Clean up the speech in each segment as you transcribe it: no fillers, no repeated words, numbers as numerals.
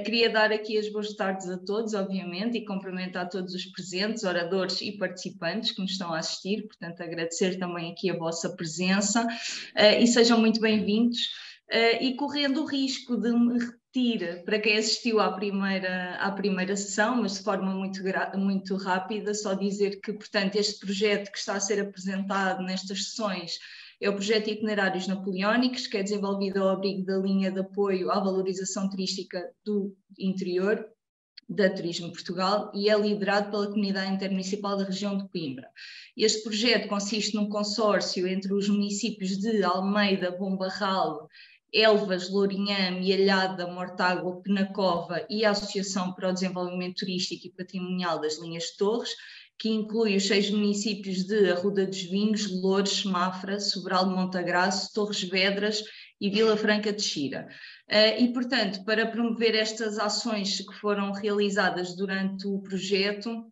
Queria dar aqui as boas tardes a todos, obviamente, e cumprimentar todos os presentes, oradores e participantes que nos estão a assistir, portanto, agradecer também aqui a vossa presença e sejam muito bem-vindos. E correndo o risco de me repetir para quem assistiu à primeira sessão, mas de forma muito rápida, só dizer que, portanto, este projeto que está a ser apresentado nestas sessões é o projeto Itinerários Napoleónicos, que é desenvolvido ao abrigo da linha de apoio à valorização turística do interior da Turismo Portugal e é liderado pela Comunidade Intermunicipal da região de Coimbra. Este projeto consiste num consórcio entre os municípios de Almeida, Bombarral, Elvas, Lourinhã, Mialhada, Mortágua, Penacova e a Associação para o Desenvolvimento Turístico e Patrimonial das Linhas de Torres, que inclui os 6 municípios de Arruda dos Vinhos, Loures, Mafra, Sobral de Montagraço, Torres Vedras e Vila Franca de Xira. E, portanto, para promover estas ações que foram realizadas durante o projeto,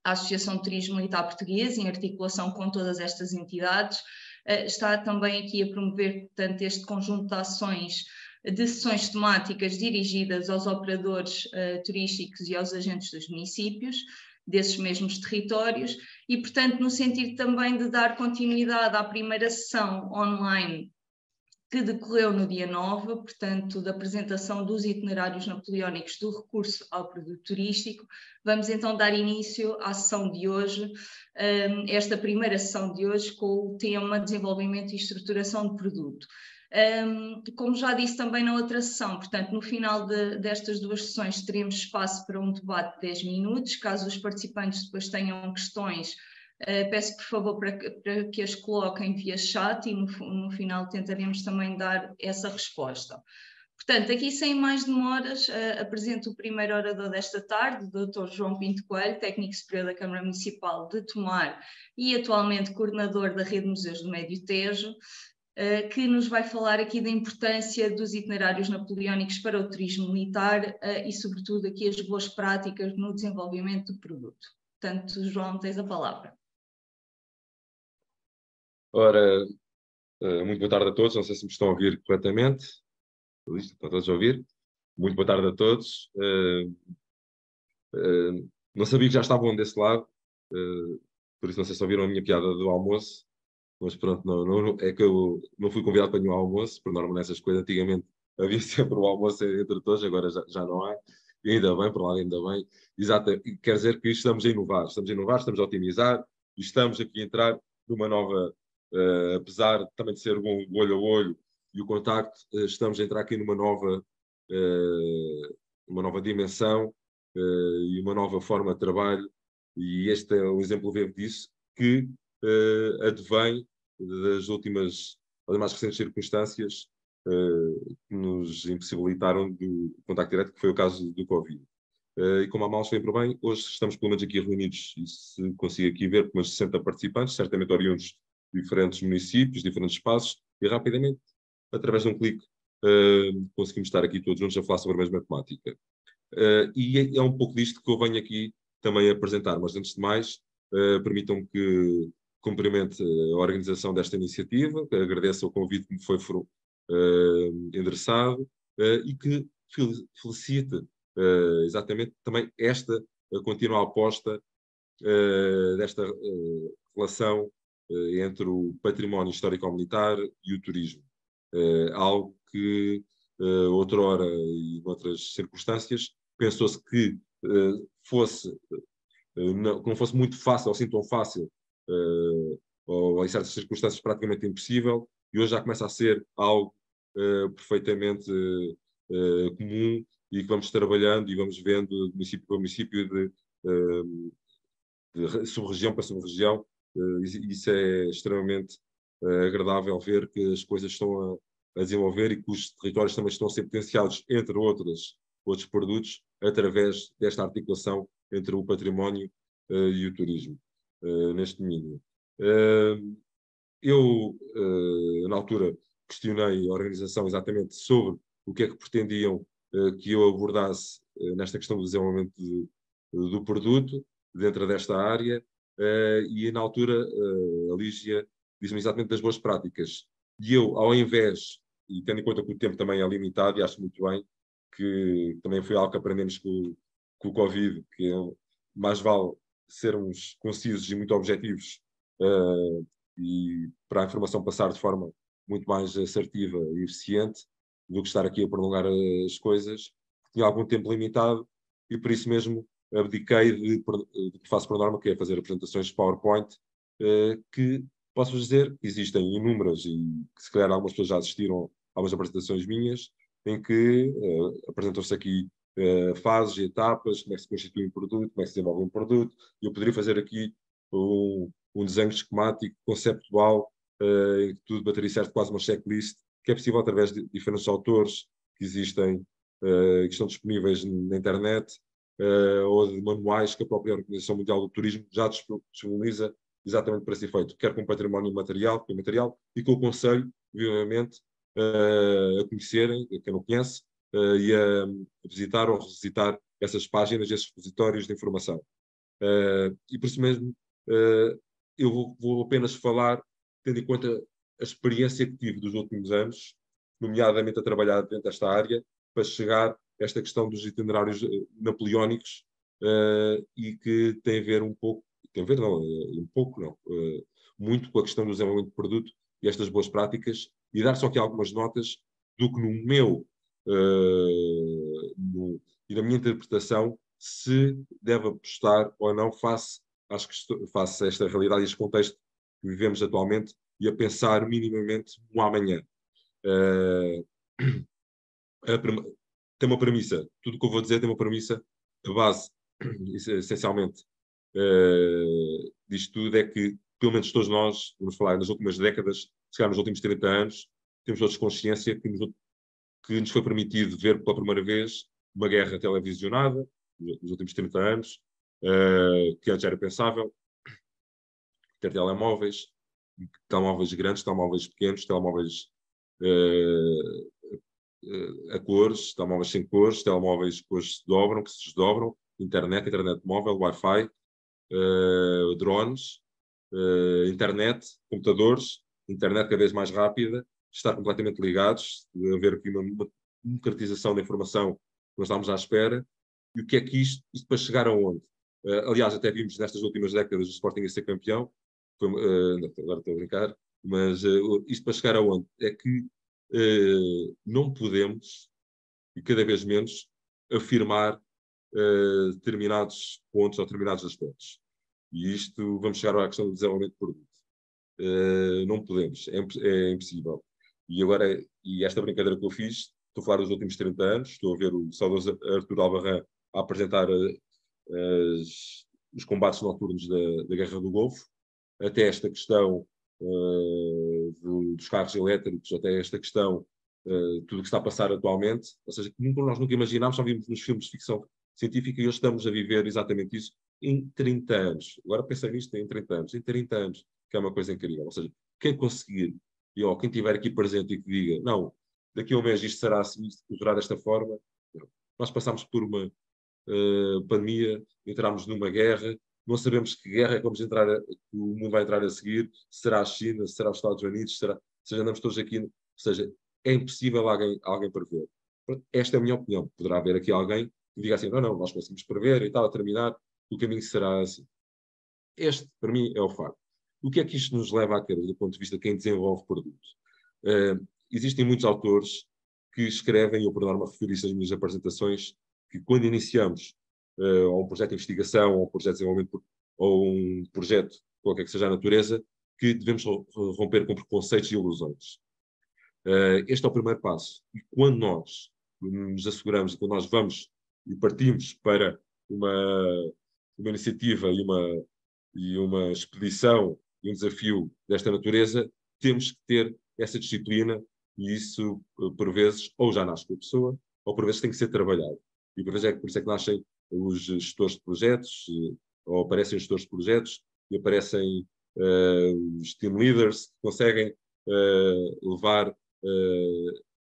a Associação de Turismo Militar Português, em articulação com todas estas entidades, está também aqui a promover, portanto, este conjunto de ações de sessões temáticas dirigidas aos operadores turísticos e aos agentes dos municípios, desses mesmos territórios, e, portanto, no sentido também de dar continuidade à primeira sessão online que decorreu no dia 9, portanto, da apresentação dos itinerários napoleónicos do recurso ao produto turístico, vamos então dar início à sessão de hoje, esta primeira sessão de hoje, com o tema Desenvolvimento e Estruturação de Produto. Como já disse também na outra sessão, portanto, no final destas duas sessões teremos espaço para um debate de 10 minutos, caso os participantes depois tenham questões, peço por favor para que as coloquem via chat e no final tentaremos também dar essa resposta. Portanto, aqui sem mais demoras, apresento o primeiro orador desta tarde, o Dr. João Pinto Coelho, técnico superior da Câmara Municipal de Tomar e atualmente coordenador da Rede de Museus do Médio Tejo, que nos vai falar aqui da importância dos itinerários napoleónicos para o turismo militar e, sobretudo, aqui as boas práticas no desenvolvimento do produto. Portanto, João, tens a palavra. Ora, muito boa tarde a todos, não sei se me estão a ouvir corretamente. Estão todos a ouvir? Muito boa tarde a todos. Não sabia que já estavam desse lado, por isso não sei se ouviram a minha piada do almoço, mas pronto, é que eu não fui convidado para nenhum almoço, por norma nessas coisas, antigamente havia sempre o almoço entre todos, agora já não há, e ainda bem, por lá ainda bem. Exato, quer dizer que estamos a inovar, estamos a otimizar, e estamos aqui a entrar numa nova, apesar também de ser um olho a olho e o contacto, estamos a entrar aqui numa nova dimensão e uma nova forma de trabalho, e este é o exemplo vivo disso, que advém das mais recentes circunstâncias que nos impossibilitaram do contacto direto, que foi o caso do Covid. E como a mal foi por bem, hoje estamos pelo menos aqui reunidos, e se consigo aqui ver, com umas 60 participantes, certamente oriundos de diferentes municípios, diferentes espaços, e rapidamente, através de um clique, conseguimos estar aqui todos juntos a falar sobre a mesma temática. E é um pouco disto que eu venho aqui também apresentar, mas antes de mais, permitam-me que cumprimente a organização desta iniciativa, que agradeço o convite que me foi endereçado e que felicite exatamente também esta contínua aposta desta relação entre o património histórico-militar e o turismo. Algo que outrora e noutras circunstâncias pensou-se que não fosse muito fácil, ou assim tão fácil, ou em certas circunstâncias praticamente impossível, e hoje já começa a ser algo perfeitamente comum e que vamos trabalhando e vamos vendo de município para município, de sub-região para sub-região. Isso é extremamente agradável ver que as coisas estão a desenvolver e que os territórios também estão a ser potenciados, entre outros produtos, através desta articulação entre o património e o turismo, neste domínio. Eu, na altura, questionei a organização exatamente sobre o que é que pretendiam que eu abordasse nesta questão do desenvolvimento do produto, dentro desta área, e na altura a Lígia disse-me exatamente das boas práticas. E eu, ao invés, e tendo em conta que o tempo também é limitado, e acho muito bem, que também foi algo que aprendemos com o Covid, que mais vale sermos concisos e muito objetivos, e para a informação passar de forma muito mais assertiva e eficiente do que estar aqui a prolongar as coisas. Tinha algum tempo limitado e por isso mesmo abdiquei do que faço por norma, que é fazer apresentações de PowerPoint, que posso dizer que existem inúmeras e que se calhar algumas pessoas já assistiram a algumas apresentações minhas, em que apresentam-se aqui fases e etapas, como é que se constitui um produto, como é que se desenvolve um produto, e eu poderia fazer aqui um desenho esquemático, conceptual, em que tudo bateria certo, quase uma checklist, que é possível através de diferentes autores que existem, que estão disponíveis na internet, ou de manuais que a própria Organização Mundial do Turismo já disponibiliza exatamente para esse efeito, quer com património material, e que eu aconselho vivamente a conhecerem, quem não conhece, e a visitar ou revisitar essas páginas, esses repositórios de informação. E por isso mesmo, eu vou apenas falar, tendo em conta a experiência que tive dos últimos anos, nomeadamente a trabalhar dentro desta área, para chegar a esta questão dos itinerários napoleónicos, e que tem a ver um pouco, tem a ver não, um pouco não, muito com a questão do desenvolvimento de produto e estas boas práticas, e dar só aqui algumas notas do que no meu e na minha interpretação se deve apostar ou não face a esta realidade e este contexto que vivemos atualmente e a pensar minimamente no amanhã. Tem uma premissa, tudo o que eu vou dizer tem uma premissa, a base, essencialmente, disto tudo é que, pelo menos todos nós, vamos falar nas últimas décadas, se calhar nos últimos 30 anos, temos todos consciência que nos foi permitido ver pela primeira vez uma guerra televisionada, nos últimos 30 anos, que antes era pensável, ter telemóveis grandes, telemóveis pequenos, telemóveis a cores, telemóveis sem cores, telemóveis que hoje se dobram, que se desdobram, internet móvel, Wi-Fi, drones, internet, computadores, internet cada vez mais rápida, estar completamente ligados, haver aqui uma democratização da informação que nós estamos à espera. E o que é que isto para chegar aonde? Aliás, até vimos nestas últimas décadas o Sporting a ser campeão, agora estou a brincar, mas isto para chegar aonde? É que não podemos, e cada vez menos, afirmar determinados pontos ou determinados aspectos. E isto, vamos chegar à questão do desenvolvimento de produto. Não podemos, é impossível. E esta brincadeira que eu fiz, estou a falar dos últimos 30 anos, estou a ver o saudoso Artur Albarrán a apresentar os combates noturnos da Guerra do Golfo, até esta questão dos carros elétricos, até esta questão, tudo o que está a passar atualmente, ou seja, que nós nunca imaginámos, só vimos nos filmes de ficção científica e hoje estamos a viver exatamente isso em 30 anos. Agora pensa nisto em 30 anos. Em 30 anos, que é uma coisa incrível. Ou seja, quem conseguir, ou quem estiver aqui presente e que diga, não, daqui a um mês isto será assim, isto correrá desta forma. Não. Nós passámos por uma pandemia, entramos numa guerra, não sabemos que guerra é que vamos entrar, que o mundo vai entrar a seguir, se será a China, se será os Estados Unidos, será, ou seja, andamos todos aqui, ou seja, é impossível alguém prever. Esta é a minha opinião. Poderá haver aqui alguém que diga assim, não, nós conseguimos prever e tal, a terminar, o caminho será assim. Este, para mim, é o facto. O que é que isto nos leva a crer, do ponto de vista de quem desenvolve produtos? Existem muitos autores que escrevem, eu por norma refiro isso nas minhas apresentações, que quando iniciamos ou um projeto de investigação, ou um projeto de desenvolvimento, ou um projeto qualquer que seja a natureza, que devemos romper com preconceitos e ilusões. Este é o primeiro passo. E quando nós nos asseguramos, e quando nós vamos e partimos para uma iniciativa e uma expedição e um desafio desta natureza, temos que ter essa disciplina e isso, por vezes, ou já nasce com a pessoa, ou por vezes tem que ser trabalhado. E por isso é que nascem os gestores de projetos, ou aparecem os gestores de projetos, e aparecem os team leaders que conseguem levar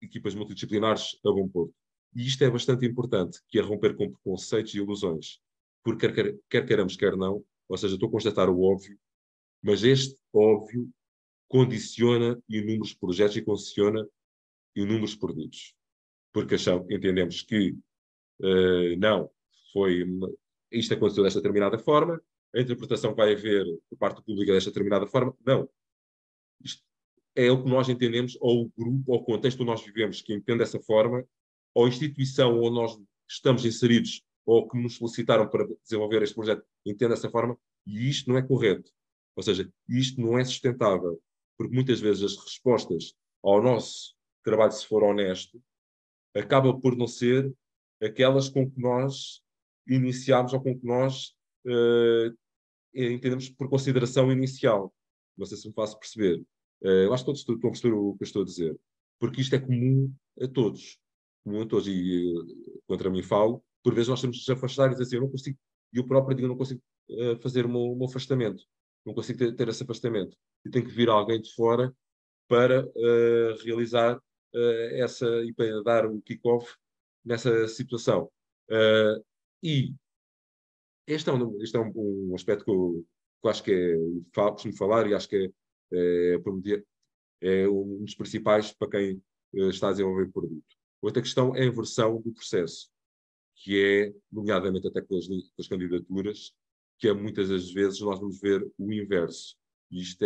equipas multidisciplinares a bom porto. E isto é bastante importante, que é romper com preconceitos e ilusões. Porque quer queiramos, quer não, ou seja, estou a constatar o óbvio, mas este óbvio condiciona inúmeros projetos e condiciona inúmeros produtos. porque entendemos que não foi... Isto aconteceu desta determinada forma, a interpretação que vai haver por parte pública desta determinada forma, não. Isto é o que nós entendemos, ou o grupo, ou o contexto onde nós vivemos, que entende dessa forma, ou a instituição onde nós estamos inseridos, ou que nos solicitaram para desenvolver este projeto, entende dessa forma, e isto não é correto. Ou seja, isto não é sustentável, porque muitas vezes as respostas ao nosso trabalho, se for honesto, acaba por não ser aquelas com que nós iniciámos ou com que nós entendemos por consideração inicial. Não sei se me faço perceber. Eu acho que todos estão a perceber o que eu estou a dizer. Porque isto é comum a todos. Comum a todos. E contra mim falo, por vezes nós temos de nos afastar e dizer assim, eu não consigo, e eu próprio digo, não consigo fazer o meu afastamento. Não consigo ter esse afastamento. E tem que vir alguém de fora para realizar essa e para dar o kick-off nessa situação. E este é um aspecto que eu acho que costumo falar e acho que é um dos principais para quem está a desenvolver o produto. Outra questão é a inversão do processo, que é, nomeadamente até com as candidaturas, que é muitas das vezes nós vamos ver o inverso. E isto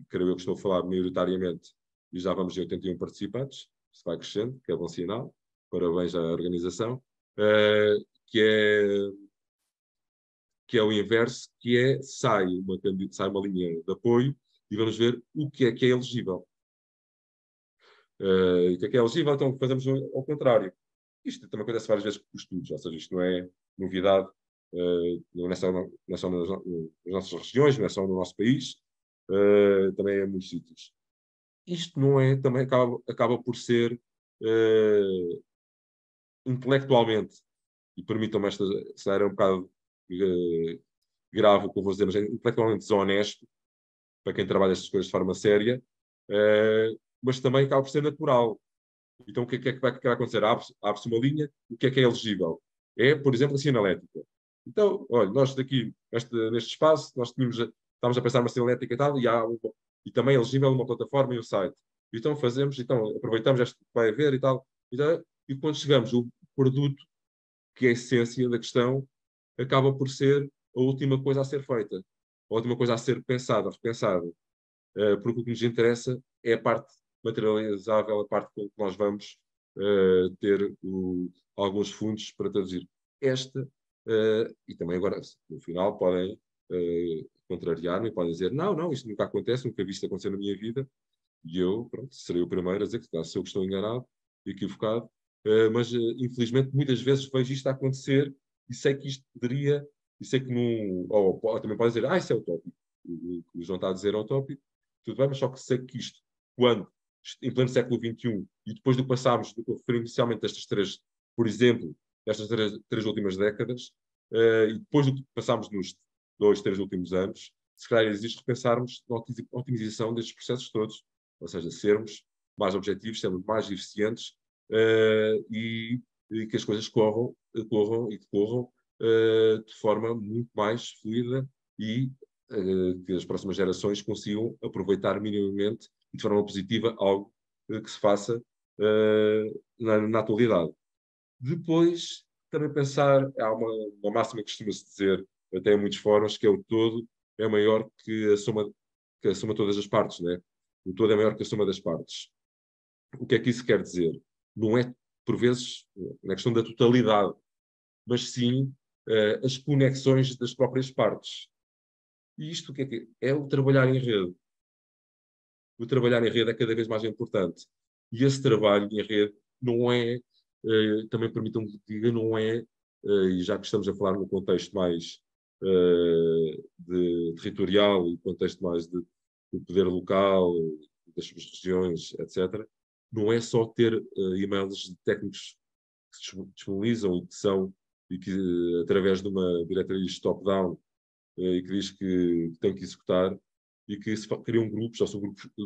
creio eu que estou a falar maioritariamente, e já vamos em 81 participantes, isto vai crescendo, que é bom sinal, parabéns à organização, que é o inverso, que é sai uma linha de apoio e vamos ver o que é elegível. O que é elegível, então fazemos ao contrário. Isto também acontece várias vezes com os estudos, ou seja, isto não é novidade, não é só nas nossas regiões, não é só no nosso país, também é em muitos sítios. Isto não é, também acaba por ser intelectualmente, e permitam-me esta era um bocado grave o que eu vou dizer, mas é intelectualmente desonesto para quem trabalha estas coisas de forma séria, mas também acaba por ser natural. Então, o que é que vai acontecer? Abre-se uma linha, o que é elegível? É, por exemplo, a sinalética. Então, olha, nós daqui, neste espaço, estamos a pensar numa sinalética e tal, e também é elegível uma plataforma e um site. Então, aproveitamos este que vai haver e tal, e quando chegamos, o produto, que é a essência da questão, acaba por ser a última coisa a ser feita, a última coisa a ser pensada, repensada. Porque o que nos interessa é a parte materializável, a parte com que nós vamos ter alguns fundos para traduzir. E também agora, no final, podem contrariar-me e podem dizer não, isto nunca acontece, nunca vi isto acontecer na minha vida, e eu, pronto, serei o primeiro a dizer que se eu estou enganado, equivocado, mas infelizmente muitas vezes vejo isto a acontecer e sei que isto poderia, e sei que não, ou também pode dizer, isso é utópico. O João está a dizer utópico, tudo bem, mas só que sei que isto, quando, em pleno século XXI, e depois do que passámos, do que eu referi inicialmente destas três, por exemplo, destas três últimas décadas, e depois do que passámos nos 2, 3 últimos anos, se calhar existe repensarmos na otimização destes processos todos, ou seja, sermos mais objetivos, sermos mais eficientes e que as coisas corram de forma muito mais fluida e que as próximas gerações consigam aproveitar minimamente e de forma positiva algo que se faça na atualidade. Depois, também pensar, há uma máxima que costuma-se dizer, até em muitos fóruns, que é o todo é maior que a soma de todas as partes, né? O todo é maior que a soma das partes. O que é que isso quer dizer? Não é, por vezes, na questão da totalidade, mas sim as conexões das próprias partes. E isto o que é? É o trabalhar em rede. O trabalhar em rede é cada vez mais importante. E esse trabalho em rede não é, também permitam-me que diga, não é, e já que estamos a falar num contexto mais territorial e contexto mais de poder local, das suas regiões, etc., não é só ter e-mails de técnicos que se disponibilizam e que através de uma diretriz top-down e que diz que tem que executar e que se criam grupos ou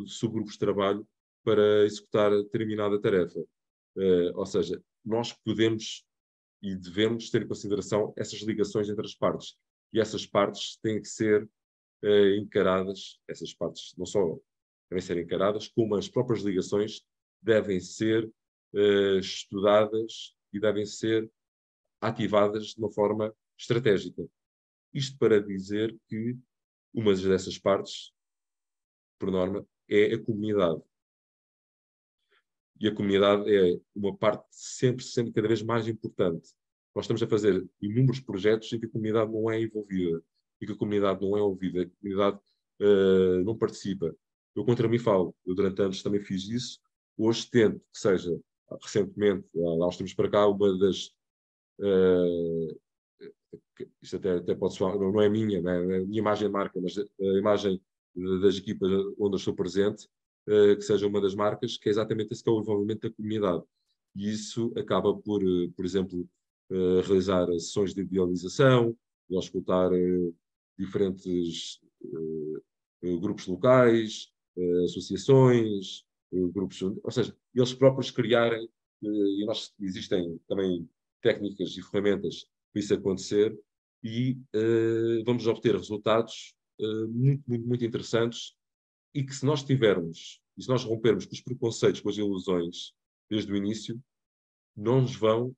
subgrupos de trabalho para executar determinada tarefa. Ou seja, nós podemos e devemos ter em consideração essas ligações entre as partes. E essas partes têm que ser encaradas, essas partes não só devem ser encaradas, como as próprias ligações devem ser estudadas e devem ser ativadas de uma forma estratégica. Isto para dizer que uma dessas partes, por norma, é a comunidade. E a comunidade é uma parte sempre sendo cada vez mais importante. Nós estamos a fazer inúmeros projetos em que a comunidade não é envolvida, e que a comunidade não é ouvida, a comunidade não participa. Eu contra mim falo, eu durante anos também fiz isso, hoje tento que seja, recentemente, há uns tempos para cá, uma das... isto até pode soar, não é minha, não é a minha imagem de marca, mas a imagem das equipas onde eu estou presente, que seja uma das marcas, que é exatamente esse que é o envolvimento da comunidade. E isso acaba por exemplo, realizar sessões de idealização, de escutar diferentes grupos locais, associações, grupos, ou seja, eles próprios criarem, e existem também técnicas e ferramentas para isso acontecer, e vamos obter resultados muito interessantes, e que se nós tivermos, e se nós rompermos com os preconceitos, com as ilusões, desde o início, não nos vão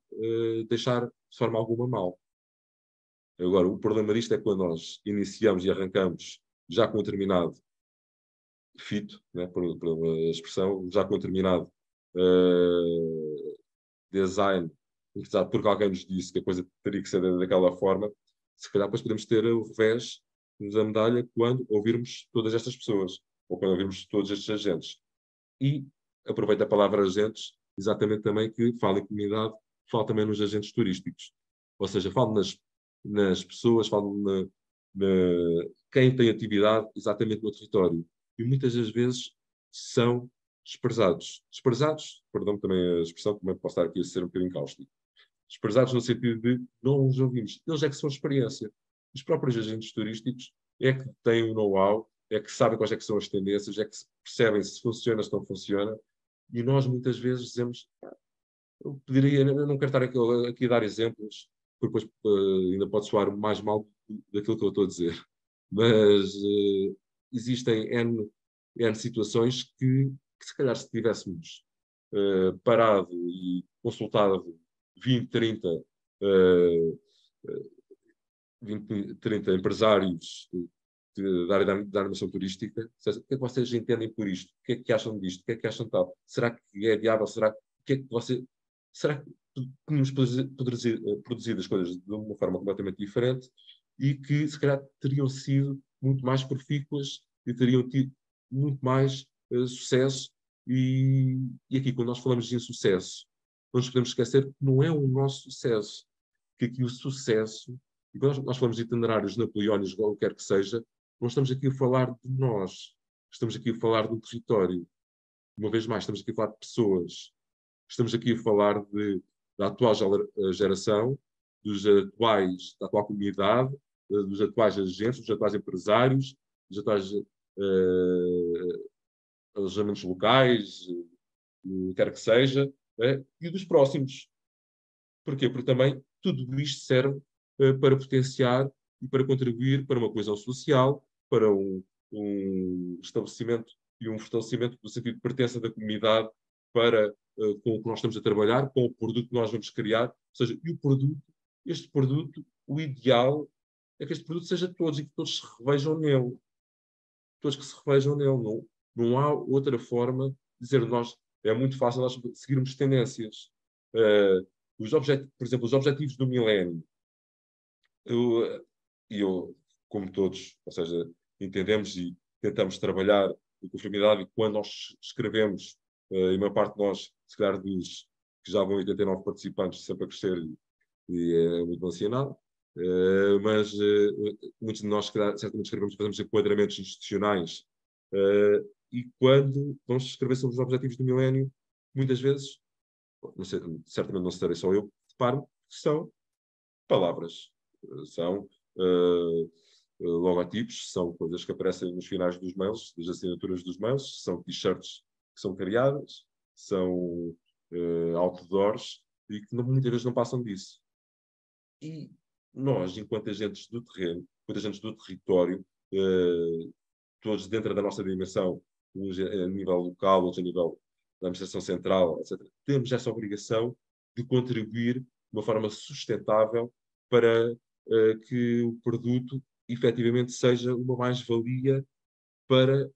deixar de forma alguma mal. Agora, o problema disto é quando nós iniciamos e arrancamos já com um determinado fito, né, por uma expressão, já com um determinado design, porque alguém nos disse que a coisa teria que ser daquela forma, se calhar depois podemos ter o revés da medalha quando ouvirmos todas estas pessoas, ou quando ouvirmos todos estes agentes. E aproveito a palavra agentes, exatamente também que falo em comunidade, falo também nos agentes turísticos. Ou seja, falo nas pessoas, falo quem tem atividade exatamente no território. E muitas das vezes são desprezados. Desprezados, perdão também a expressão, também posso estar aqui a ser um bocadinho cáustico. Desprezados no sentido de não os ouvimos. Eles é que são experiência. Os próprios agentes turísticos é que têm o know-how, é que sabem quais é que são as tendências, é que percebem se funciona, se não funciona. E nós muitas vezes dizemos, eu não quero estar aqui a dar exemplos, porque depois ainda pode soar mais mal daquilo que eu estou a dizer. Mas existem N situações que se calhar se tivéssemos parado e consultado 20, 30, 20, 30 empresários da área da animação turística, o que é que vocês entendem por isto? O que é que acham disto? O que é que acham tal? Será que é viável? Será que tínhamos produzido as coisas de uma forma completamente diferente e que, se calhar, teriam sido muito mais profícuas e teriam tido muito mais sucesso? E aqui, quando nós falamos em sucesso, não nos podemos esquecer que não é o nosso sucesso, que aqui o sucesso, e quando nós falamos de itinerários napoleónicos, ou o que quer que seja, não estamos aqui a falar de nós, estamos aqui a falar do território. Uma vez mais, estamos aqui a falar de pessoas. Estamos aqui a falar da atual geração, da atual comunidade, dos atuais agentes, dos atuais empresários, dos atuais alojamentos locais, o que quer que seja, e dos próximos. Porquê? Porque também tudo isto serve para potenciar e para contribuir para uma coesão social, para um estabelecimento e um fortalecimento do sentido de pertença da comunidade para com o que nós estamos a trabalhar, com o produto que nós vamos criar. Ou seja, e este produto, o ideal é que este produto seja de todos e que todos se revejam nele. Todos que se revejam nele. Não há outra forma de dizer nós. É muito fácil nós seguirmos tendências. Por exemplo, os objetivos do milénio. Eu, como todos, ou seja, entendemos e tentamos trabalhar em conformidade, e quando nós escrevemos, e a maior parte de nós, se calhar diz que já vão 89 participantes, sempre a crescer, e é muito balanceado, mas muitos de nós, certamente, escrevemos, fazemos enquadramentos institucionais, e quando vamos escrever sobre os objetivos do milénio, muitas vezes, não sei, certamente não serei só eu, reparo que são palavras, são logotipos, são coisas que aparecem nos finais dos mails, das assinaturas dos mails, são t-shirts que são criadas, são outdoors, e que muitas vezes não passam disso. E nós, enquanto agentes do terreno, enquanto agentes do território, todos dentro da nossa dimensão, uns a nível local, outros a nível da administração central, etc., temos essa obrigação de contribuir de uma forma sustentável para que o produto efetivamente seja uma mais-valia para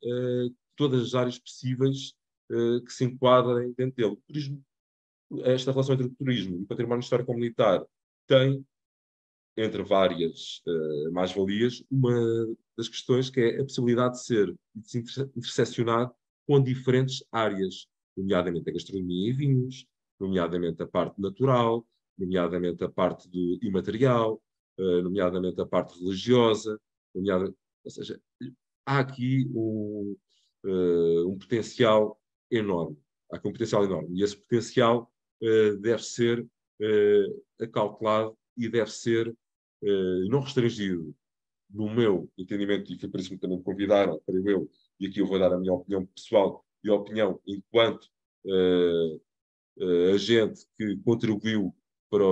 todas as áreas possíveis que se enquadrem dentro dele. O turismo, esta relação entre o turismo e o património histórico-militar tem, entre várias mais-valias, uma das questões que é a possibilidade de ser e de se interseccionar com diferentes áreas, nomeadamente a gastronomia e vinhos, nomeadamente a parte natural, nomeadamente a parte do imaterial, nomeadamente a parte religiosa, ou seja, há aqui um potencial enorme. Há aqui um potencial enorme. E esse potencial deve ser acautelado e deve ser não restringido, no meu entendimento, e foi por isso que também me convidaram para eu, e aqui eu vou dar a minha opinião pessoal e a opinião enquanto agente que contribuiu para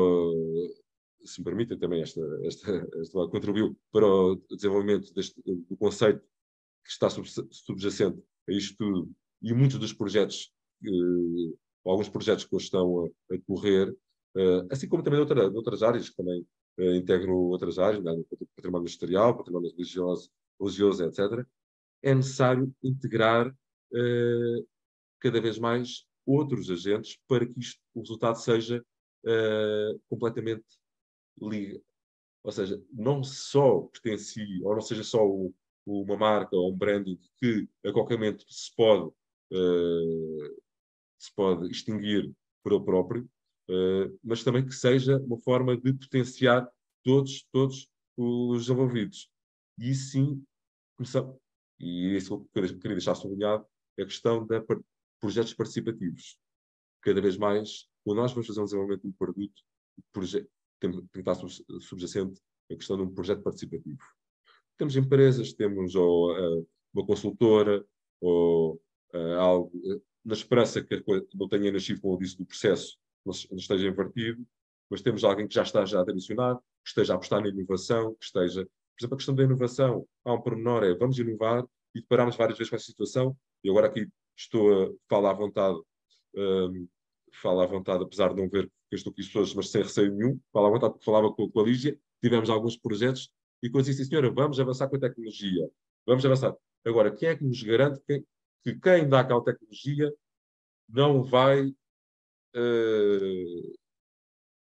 se me permitem também contribuiu para o desenvolvimento do conceito que está subjacente a isto tudo e muitos dos projetos, alguns projetos que hoje estão a decorrer, assim como também de outras áreas, que também integro outras áreas, né, património industrial, património religioso, etc. É necessário integrar cada vez mais outros agentes para que o resultado seja completamente ligado. Ou seja, não só pertencie, ou não seja só uma marca ou um branding que a qualquer momento se pode extinguir por ele próprio, mas também que seja uma forma de potenciar todos os envolvidos. E isso sim, e isso que eu queria deixar sublinhado, é a questão de projetos participativos. Cada vez mais, quando nós vamos fazer um desenvolvimento de um produto, tem que estar subjacente a questão de um projeto participativo. Temos empresas, temos uma consultora, ou algo, na esperança que a coisa não tenha nascido, como eu disse, do processo, não esteja invertido, mas temos alguém que já está a adicionar, que esteja a apostar na inovação, que esteja... Por exemplo, a questão da inovação, há um pormenor, vamos inovar, e deparamos várias vezes com essa situação, e agora aqui estou a falar à vontade, apesar de não ver que eu estou aqui pessoas, mas sem receio nenhum, falo à vontade porque falava com a Lígia, tivemos alguns projetos, e quando disse, senhora, vamos avançar com a tecnologia, vamos avançar. Agora, quem é que nos garante que quem dá aquela tecnologia não vai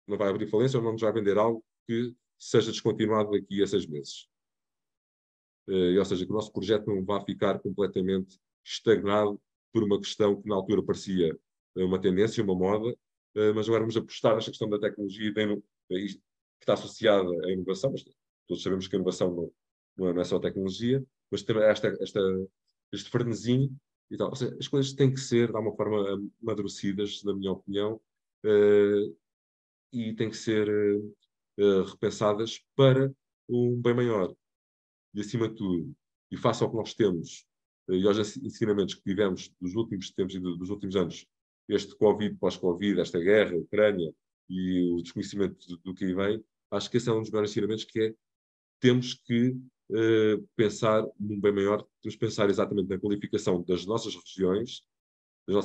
abrir falência ou não nos vai vender algo que seja descontinuado daqui a 6 meses? Ou seja, que o nosso projeto não vá ficar completamente estagnado por uma questão que na altura parecia uma tendência, uma moda, mas agora vamos apostar nesta questão da tecnologia que está associada à inovação, mas todos sabemos que a inovação não é só a tecnologia, mas também este frenesim e tal. Ou seja, as coisas têm que ser, de alguma forma, amadurecidas, na minha opinião, e têm que ser repensadas para um bem maior. E, acima de tudo, e face ao que nós temos, e aos ensinamentos que tivemos dos últimos tempos e dos últimos anos, este Covid, pós-Covid, esta guerra, a Ucrânia e o desconhecimento do que aí vem, acho que esse é um dos maiores ensinamentos, que é temos que pensar num bem maior, temos que pensar exatamente na qualificação das nossas regiões, de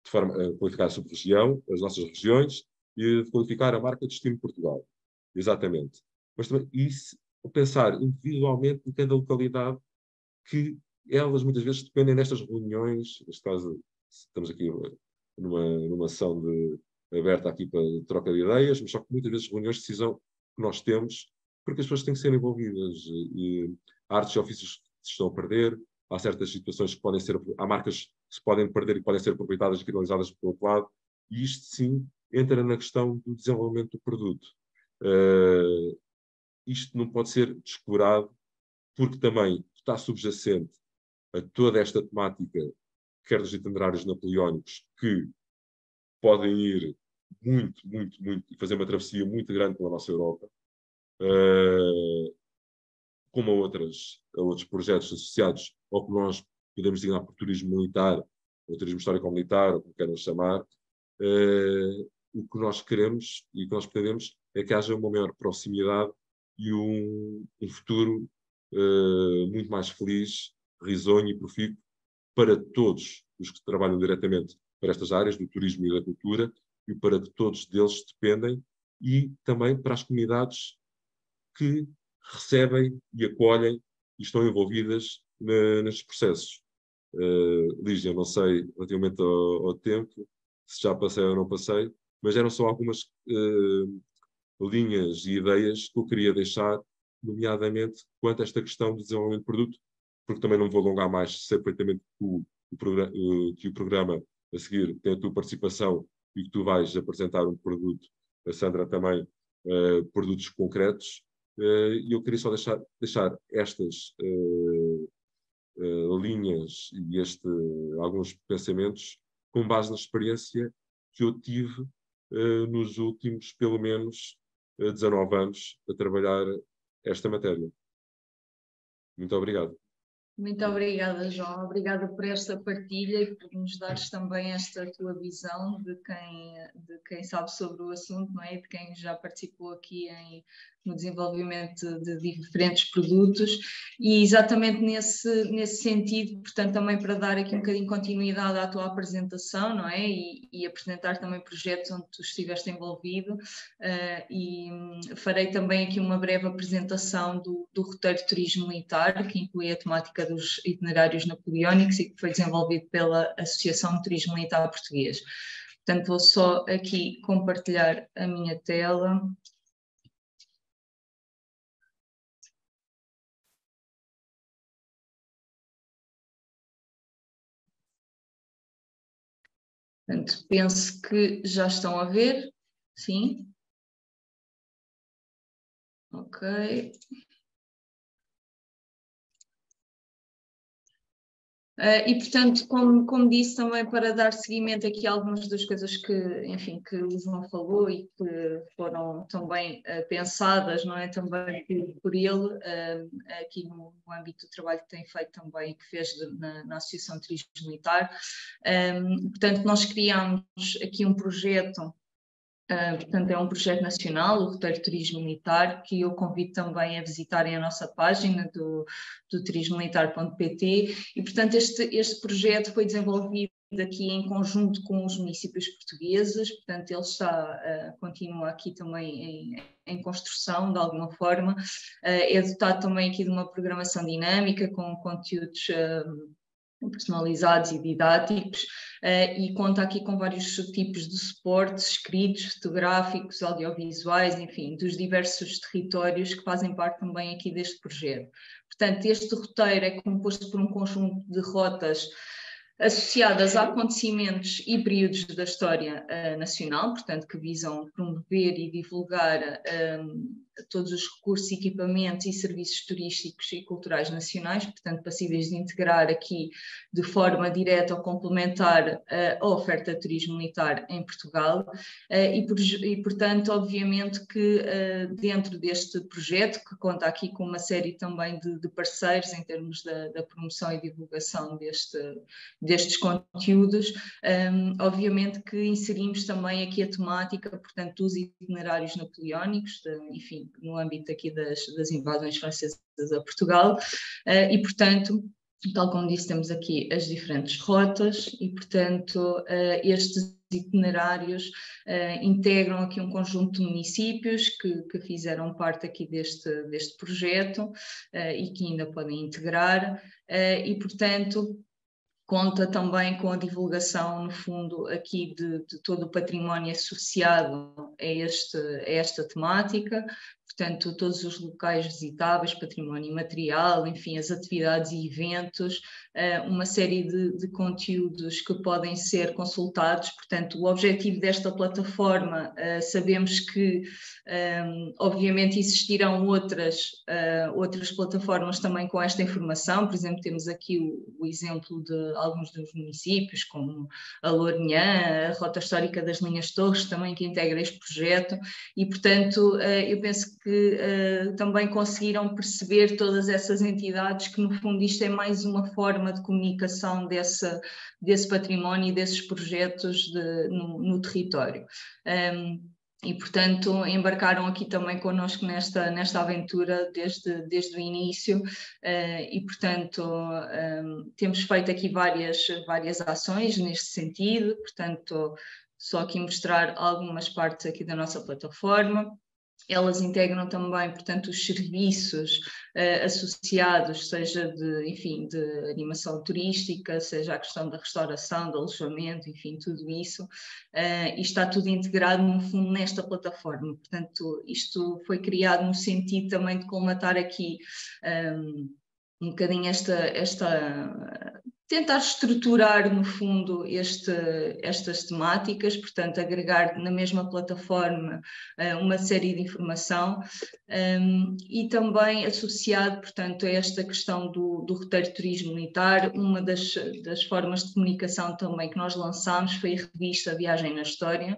forma a qualificar a sub-região, as nossas regiões, e de qualificar a marca Destino Portugal. Exatamente. Mas também isso, pensar individualmente em cada localidade, que elas muitas vezes dependem destas reuniões. Neste caso, estamos aqui numa ação aberta aqui para troca de ideias, mas só que muitas vezes reuniões de decisão que nós temos, porque as pessoas têm que ser envolvidas. E há artes e ofícios que se estão a perder, há certas situações que podem ser, há marcas que se podem perder e que podem ser aproveitadas e canalizadas pelo outro lado, e isto sim entra na questão do desenvolvimento do produto. Isto não pode ser descurado, porque também está subjacente a toda esta temática, quer dos itinerários napoleónicos, que podem ir muito, muito, muito, e fazer uma travessia muito grande pela nossa Europa, como a outros projetos associados ao que nós podemos designar por turismo militar, ou turismo histórico-militar, ou como queiram chamar. O que nós queremos e o que nós pretendemos é que haja uma maior proximidade e um futuro muito mais feliz, risonho e profícuo para todos os que trabalham diretamente para estas áreas do turismo e da cultura e para que todos deles dependem, e também para as comunidades que recebem e acolhem e estão envolvidas nestes processos. Lígia, não sei relativamente ao tempo, se já passei ou não passei, mas eram só algumas linhas e ideias que eu queria deixar, nomeadamente quanto a esta questão do desenvolvimento de produto, porque também não me vou alongar mais, sei perfeitamente que o programa a seguir tem a tua participação e que tu vais apresentar um produto, a Sandra também, produtos concretos, e eu queria só deixar estas linhas e alguns pensamentos com base na experiência que eu tive nos últimos, pelo menos, 19 anos a trabalhar esta matéria. Muito obrigado. Muito obrigada, João. Obrigada por esta partilha e por nos dares também esta tua visão de quem sabe sobre o assunto, não é? De quem já participou aqui no desenvolvimento de diferentes produtos, e exatamente nesse sentido, portanto, também para dar aqui um bocadinho de continuidade à tua apresentação, não é? E apresentar também projetos onde tu estiveste envolvido, e farei também aqui uma breve apresentação do roteiro de turismo militar, que inclui a temática dos itinerários napoleónicos e que foi desenvolvido pela Associação de Turismo Militar Português. Portanto, vou só aqui compartilhar a minha tela. Portanto, penso que já estão a ver, sim? Ok. E, portanto, como disse, também para dar seguimento aqui a algumas das coisas que, enfim, que o João falou e que foram também pensadas, não é, também por ele, aqui no âmbito do trabalho que tem feito também, que fez na Associação de Turismo Militar. Portanto, nós criámos aqui um projeto. Portanto, é um projeto nacional, o Roteiro de Turismo Militar, que eu convido também a visitarem a nossa página do turismomilitar.pt, e, portanto, este projeto foi desenvolvido aqui em conjunto com os municípios portugueses, portanto, ele continua aqui também em construção, de alguma forma, é dotado também aqui de uma programação dinâmica, com conteúdos personalizados e didáticos, e conta aqui com vários tipos de suportes escritos, fotográficos, audiovisuais, enfim, dos diversos territórios que fazem parte também aqui deste projeto. Portanto, este roteiro é composto por um conjunto de rotas associadas a acontecimentos e períodos da história nacional, portanto, que visam promover e divulgar todos os recursos, equipamentos e serviços turísticos e culturais nacionais, portanto, passíveis de integrar aqui de forma direta ou complementar a oferta de turismo militar em Portugal, e portanto, obviamente que dentro deste projeto, que conta aqui com uma série também de parceiros em termos da promoção e divulgação destes conteúdos, obviamente que inserimos também aqui a temática, portanto, dos itinerários napoleónicos, enfim, no âmbito aqui das invasões francesas a Portugal, e, portanto, tal como disse, temos aqui as diferentes rotas e, portanto, estes itinerários integram aqui um conjunto de municípios que fizeram parte aqui deste projeto e que ainda podem integrar, e, portanto, conta também com a divulgação, no fundo, aqui de todo o património associado a esta temática, portanto, todos os locais visitáveis, património imaterial, enfim, as atividades e eventos, uma série de conteúdos que podem ser consultados. Portanto, o objetivo desta plataforma, sabemos que, obviamente, existirão outras plataformas também com esta informação. Por exemplo, temos aqui o exemplo de alguns dos municípios, como a Lourinhã, a Rota Histórica das Linhas Torres, também que integra este projeto, e, portanto, eu penso que também conseguiram perceber todas essas entidades, que no fundo isto é mais uma forma de comunicação desse património e desses projetos no território. E, portanto, embarcaram aqui também connosco nesta aventura desde o início e, portanto, temos feito aqui várias ações neste sentido, portanto, só aqui mostrar algumas partes aqui da nossa plataforma. Elas integram também, portanto, os serviços associados, seja de animação turística, seja a questão da restauração, do alojamento, enfim, tudo isso. E está tudo integrado, no fundo, nesta plataforma. Portanto, isto foi criado no sentido também de colmatar aqui um bocadinho tentar estruturar, no fundo, estas temáticas, portanto, agregar na mesma plataforma uma série de informação e também associado, portanto, a esta questão do roteiro de turismo militar. Uma das formas de comunicação também que nós lançámos foi a revista Viagem na História,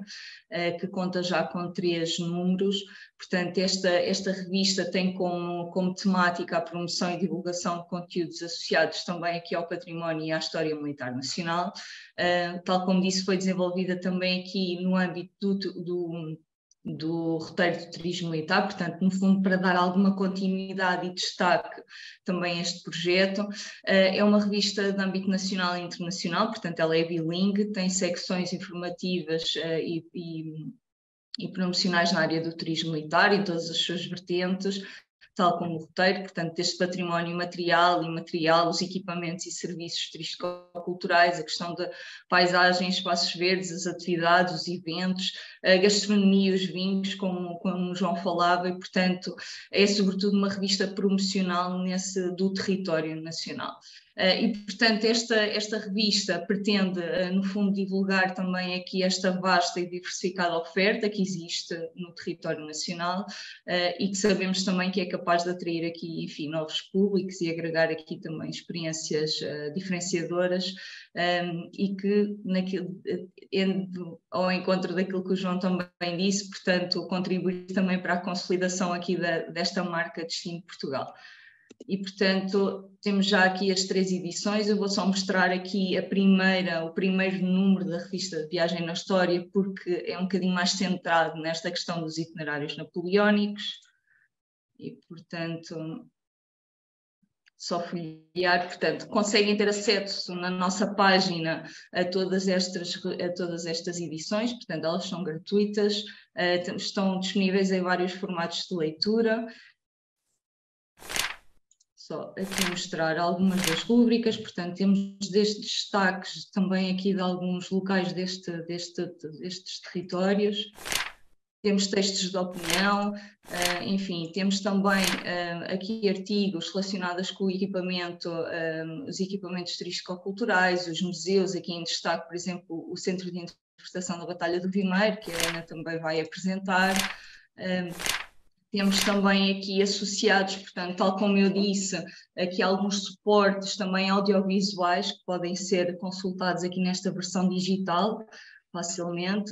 que conta já com 3 números. Portanto, esta revista tem como temática a promoção e divulgação de conteúdos associados também aqui ao património e à história militar nacional. Tal como disse, foi desenvolvida também aqui no âmbito do roteiro de turismo militar, portanto, no fundo, para dar alguma continuidade e destaque também a este projeto. É uma revista de âmbito nacional e internacional, portanto, ela é bilingue, tem secções informativas e promocionais na área do turismo militar em todas as suas vertentes, tal como o roteiro, portanto, deste património material e imaterial, os equipamentos e serviços turístico-culturais, a questão da paisagem, espaços verdes, as atividades, os eventos, a gastronomia, os vinhos, como o João falava, e, portanto, é sobretudo uma revista promocional do território nacional. E, portanto, esta revista pretende, no fundo, divulgar também aqui esta vasta e diversificada oferta que existe no território nacional e que sabemos também que é capaz de atrair aqui, enfim, novos públicos e agregar aqui também experiências diferenciadoras e que, ao encontro daquilo que o João também disse, portanto, contribuir também para a consolidação aqui desta marca Destino Portugal. E, portanto, temos já aqui as 3 edições. Eu vou só mostrar aqui o primeiro número da revista de Viagem na História, porque é um bocadinho mais centrado nesta questão dos itinerários napoleónicos. E, portanto, só folhear, portanto, conseguem ter acesso na nossa página a todas estas edições, portanto, elas são gratuitas, estão disponíveis em vários formatos de leitura. Só aqui mostrar algumas das rúbricas, portanto, temos destes destaques também aqui de alguns locais destes territórios, temos textos de opinião, enfim, temos também aqui artigos relacionados com o equipamento, os equipamentos turístico-culturais, os museus, aqui em destaque, por exemplo, o Centro de Interpretação da Batalha do Vimeiro, que a Ana também vai apresentar. Temos também aqui associados, portanto, tal como eu disse, aqui alguns suportes também audiovisuais que podem ser consultados aqui nesta versão digital facilmente.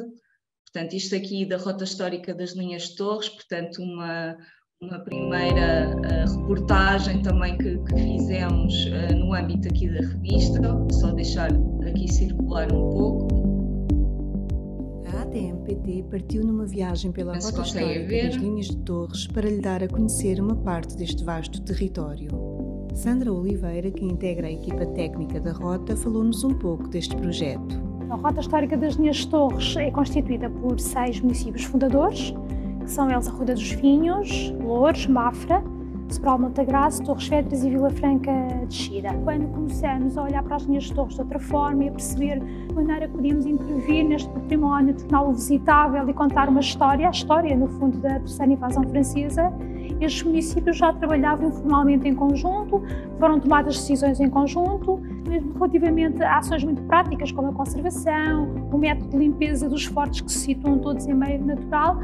Portanto, isto aqui da Rota Histórica das Linhas de Torres, portanto, uma primeira reportagem também que fizemos no âmbito aqui da revista, só deixar aqui circular um pouco. A ATMPT partiu numa viagem pela Rota Histórica das Linhas de Torres para lhe dar a conhecer uma parte deste vasto território. Sandra Oliveira, que integra a equipa técnica da Rota, falou-nos um pouco deste projeto. A Rota Histórica das Linhas de Torres é constituída por 6 municípios fundadores, que são eles Arruda dos Vinhos, Loures, Mafra, Sobral, Montagraça, Torres Vedras e Vila Franca de Xira. Quando começamos a olhar para as linhas de Torres de outra forma e a perceber de que maneira podíamos intervir neste património, torná-lo visitável e contar uma história, a história, no fundo, da terceira invasão francesa, estes municípios já trabalhavam informalmente em conjunto, foram tomadas decisões em conjunto, mesmo relativamente a ações muito práticas como a conservação, o método de limpeza dos fortes que se situam todos em meio natural.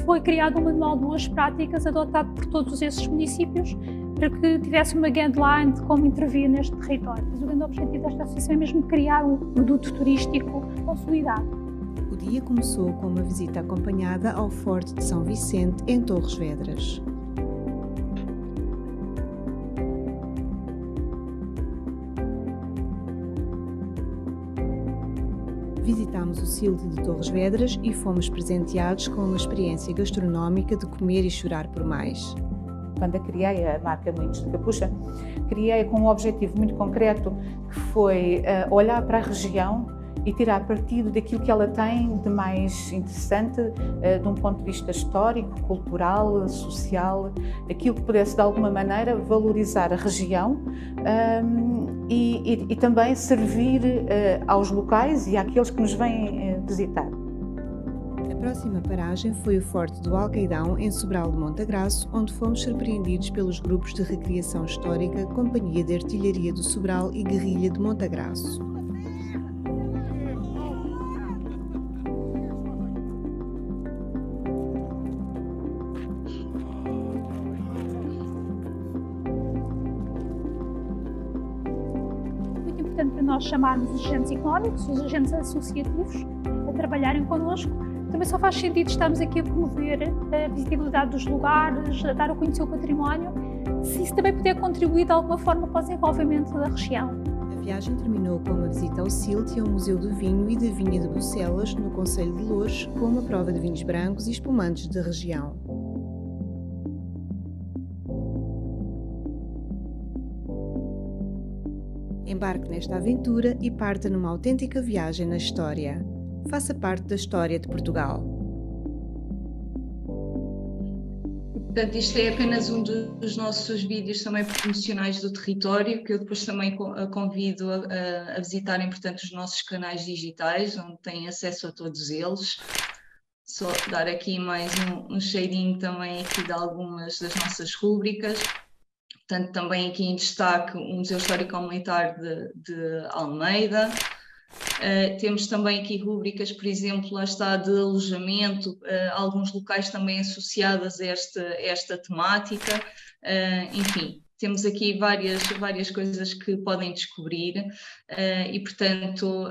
Foi criado um manual de boas práticas adotado por todos esses municípios para que tivesse uma guideline de como intervir neste território. Mas o grande objetivo desta associação é mesmo criar um produto turístico consolidado. O dia começou com uma visita acompanhada ao Forte de São Vicente, em Torres Vedras. Visitámos o Silt de Torres Vedras e fomos presenteados com uma experiência gastronómica de comer e chorar por mais. Quando eu criei a marca Moinhos de Capucha, criei com um objetivo muito concreto, que foi olhar para a região e tirar partido daquilo que ela tem de mais interessante, de um ponto de vista histórico, cultural, social, aquilo que pudesse de alguma maneira valorizar a região e também servir aos locais e àqueles que nos vêm visitar. A próxima paragem foi o Forte do Alcaidão, em Sobral de Montagraço, onde fomos surpreendidos pelos grupos de recreação histórica, Companhia de Artilharia do Sobral e Guerrilha de Montagraço. Muito importante para nós chamarmos os agentes económicos, os agentes associativos, a trabalharem connosco. Também só faz sentido estarmos aqui a promover a visitabilidade dos lugares, a dar a conhecer o património, se isso também puder contribuir de alguma forma para o desenvolvimento da região. A viagem terminou com uma visita ao Silt e ao Museu do Vinho e da Vinha de Bucelas, no concelho de Loures, com uma prova de vinhos brancos e espumantes da região. Embarque nesta aventura e parta numa autêntica viagem na história. Faça parte da história de Portugal. Portanto, isto é apenas um dos nossos vídeos também promocionais do território, que eu depois também convido a visitarem, portanto, os nossos canais digitais, onde têm acesso a todos eles. Só dar aqui mais um cheirinho também aqui de algumas das nossas rúbricas. Portanto, também aqui em destaque o Museu Histórico Militar de Almeida. Temos também aqui rúbricas, por exemplo, lá está, de alojamento, alguns locais também associados a esta temática, enfim. Temos aqui várias coisas que podem descobrir e, portanto,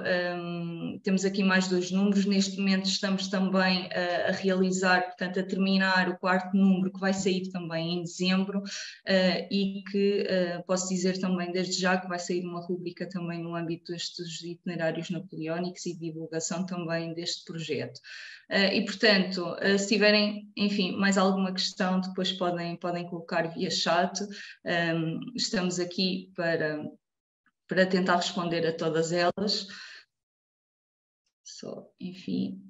temos aqui mais 2 números. Neste momento estamos também a realizar, portanto, a terminar o 4º número, que vai sair também em dezembro e que posso dizer também desde já que vai sair uma rúbrica também no âmbito destes itinerários napoleónicos e divulgação também deste projeto. E, portanto, se tiverem, enfim, mais alguma questão, depois podem colocar via chat. Estamos aqui para tentar responder a todas elas. Só, enfim,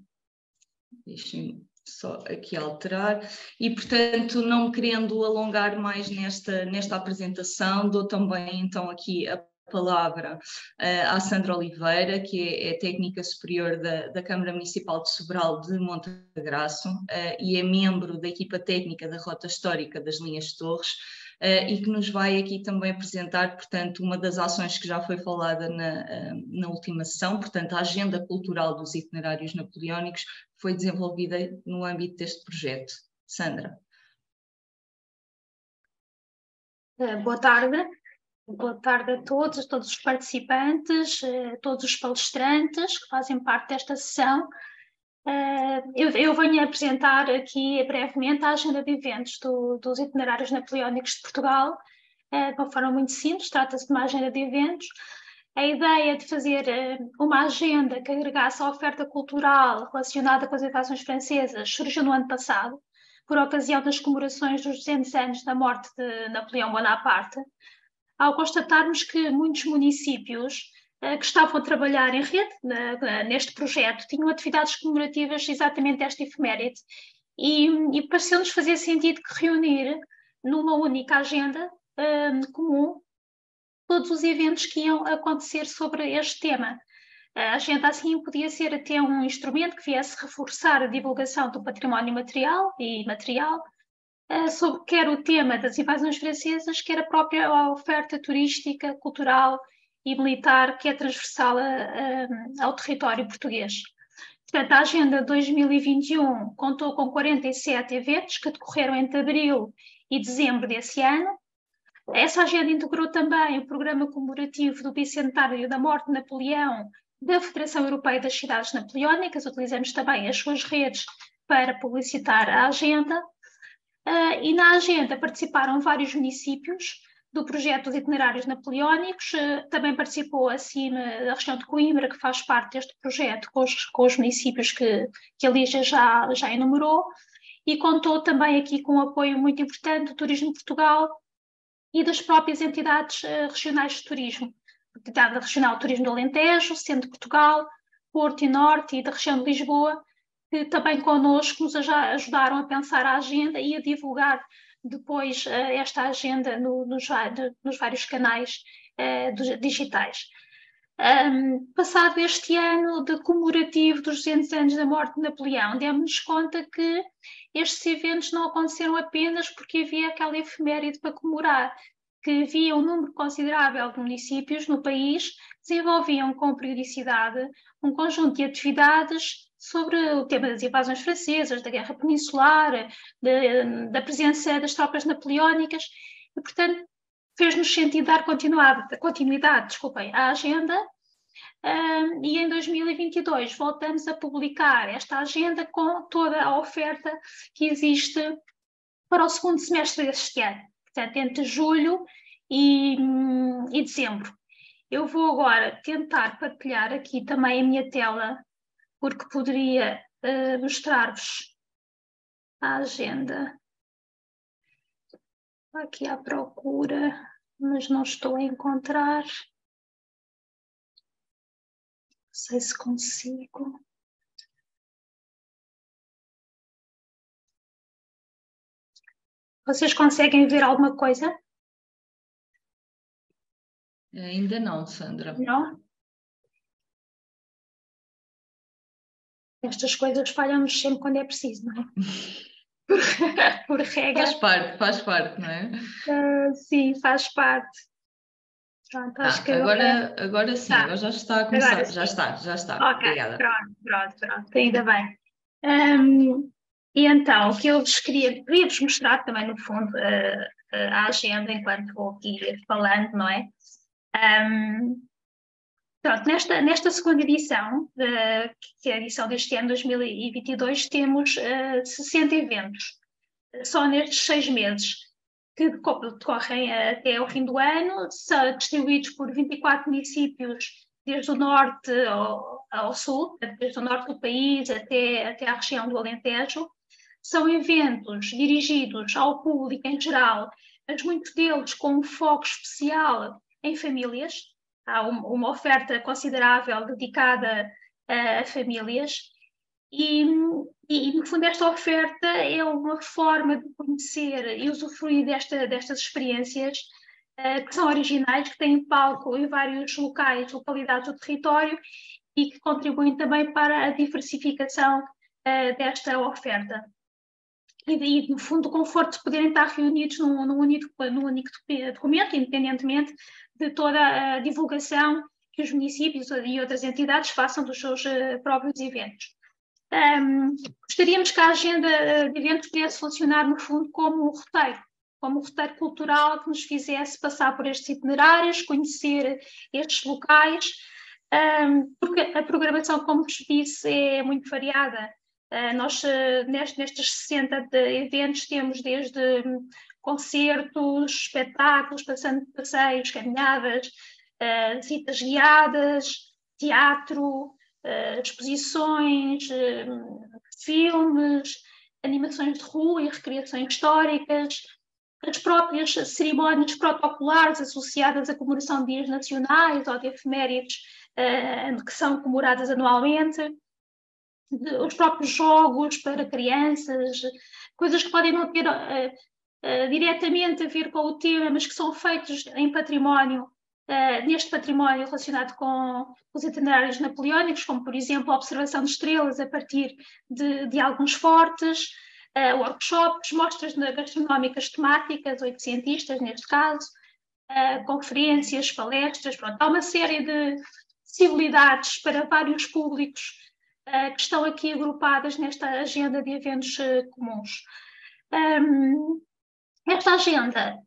deixem-me só aqui alterar. E, portanto, não me querendo alongar mais nesta apresentação, dou também então aqui a palavra à Sandra Oliveira, que é técnica superior da Câmara Municipal de Sobral de Montagraço e é membro da equipa técnica da Rota Histórica das Linhas de Torres, e que nos vai aqui também apresentar, portanto, uma das ações que já foi falada na última sessão, portanto, a Agenda Cultural dos Itinerários Napoleónicos, foi desenvolvida no âmbito deste projeto. Sandra. Boa tarde. Boa tarde a todos os participantes, todos os palestrantes que fazem parte desta sessão. Eu venho apresentar aqui brevemente a agenda de eventos dos itinerários napoleónicos de Portugal, de uma forma muito simples. Trata-se de uma agenda de eventos. A ideia de fazer uma agenda que agregasse a oferta cultural relacionada com as invasões francesas surgiu no ano passado, por ocasião das comemorações dos 200 anos da morte de Napoleão Bonaparte, ao constatarmos que muitos municípios que estavam a trabalhar em rede neste projeto tinham atividades comemorativas exatamente desta efeméride e pareceu-nos fazer sentido que reunir numa única agenda comum todos os eventos que iam acontecer sobre este tema. A agenda assim podia ser até um instrumento que viesse reforçar a divulgação do património material e imaterial, sobre quer o tema das invasões francesas, quer a própria oferta turística, cultural e militar que é transversal ao território português. Portanto, a Agenda 2021 contou com 47 eventos que decorreram entre abril e dezembro desse ano. Essa agenda integrou também o programa comemorativo do bicentenário da morte de Napoleão da Federação Europeia das Cidades Napoleónicas. Utilizamos também as suas redes para publicitar a agenda. E na agenda participaram vários municípios, do projeto dos itinerários napoleónicos, também participou assim da região de Coimbra, que faz parte deste projeto, com os municípios que a Lígia já enumerou, e contou também aqui com um apoio muito importante do Turismo de Portugal e das próprias entidades regionais de turismo, a Entidade Regional de Turismo do Alentejo, Centro de Portugal, Porto e Norte e da região de Lisboa, que também connosco nos ajudaram a pensar a agenda e a divulgar depois esta agenda nos vários canais digitais. Passado este ano de comemorativo dos 200 anos da morte de Napoleão, demos-nos conta que estes eventos não aconteceram apenas porque havia aquela efeméride para comemorar, que havia um número considerável de municípios no país que desenvolviam com periodicidade um conjunto de atividades sobre o tema das invasões francesas, da Guerra Peninsular, da presença das tropas napoleónicas, e, portanto, fez-nos sentido dar continuidade à agenda, e em 2022 voltamos a publicar esta agenda com toda a oferta que existe para o segundo semestre deste ano, portanto, entre julho e dezembro. Eu vou agora tentar partilhar aqui também a minha tela, porque poderia mostrar-vos a agenda. Aqui à procura, mas não estou a encontrar. Não sei se consigo. Vocês conseguem ver alguma coisa? Ainda não, Sandra. Não? Estas coisas falham-nos sempre quando é preciso, não é? Por regra. Faz parte, não é? Sim, faz parte. Pronto, acho que agora sim, tá. Agora já está a começar. Agora já está. Ok, Obrigada. Pronto, ainda bem. E então, o que eu queria-vos mostrar também, no fundo, a agenda, enquanto vou aqui falando, não é? Pronto, nesta segunda edição, que é a edição deste ano 2022, temos 60 eventos, só nestes 6 meses, que decorrem até ao fim do ano, são distribuídos por 24 municípios, desde o norte ao sul, desde o norte do país até à região do Alentejo. São eventos dirigidos ao público em geral, mas muitos deles com um foco especial em famílias. Há uma oferta considerável dedicada a famílias e, no fundo, esta oferta é uma forma de conhecer e usufruir destas experiências que são originais, que têm palco em vários localidades do território e que contribuem também para a diversificação desta oferta. E, no fundo, o conforto de poderem estar reunidos num único documento, independentemente de toda a divulgação que os municípios e outras entidades façam dos seus próprios eventos. Gostaríamos que a agenda de eventos pudesse funcionar, no fundo, como um roteiro cultural que nos fizesse passar por estes itinerários, conhecer estes locais, porque a programação, como vos disse, é muito variada. Nós, nestes 60 eventos, temos desde concertos, espetáculos, passando de passeios, caminhadas, visitas guiadas, teatro, exposições, filmes, animações de rua e recriações históricas, as próprias cerimónias protocolares associadas à comemoração de dias nacionais ou de efemérides que são comemoradas anualmente, os próprios jogos para crianças, coisas que podem não ter diretamente a ver com o tema, mas que são feitos em património, neste património relacionado com os itinerários napoleónicos, como, por exemplo, a observação de estrelas a partir de alguns fortes, workshops, mostras gastronómicas temáticas, oitocentistas neste caso, conferências, palestras, pronto, há uma série de possibilidades para vários públicos que estão aqui agrupadas nesta agenda de eventos comuns. Esta agenda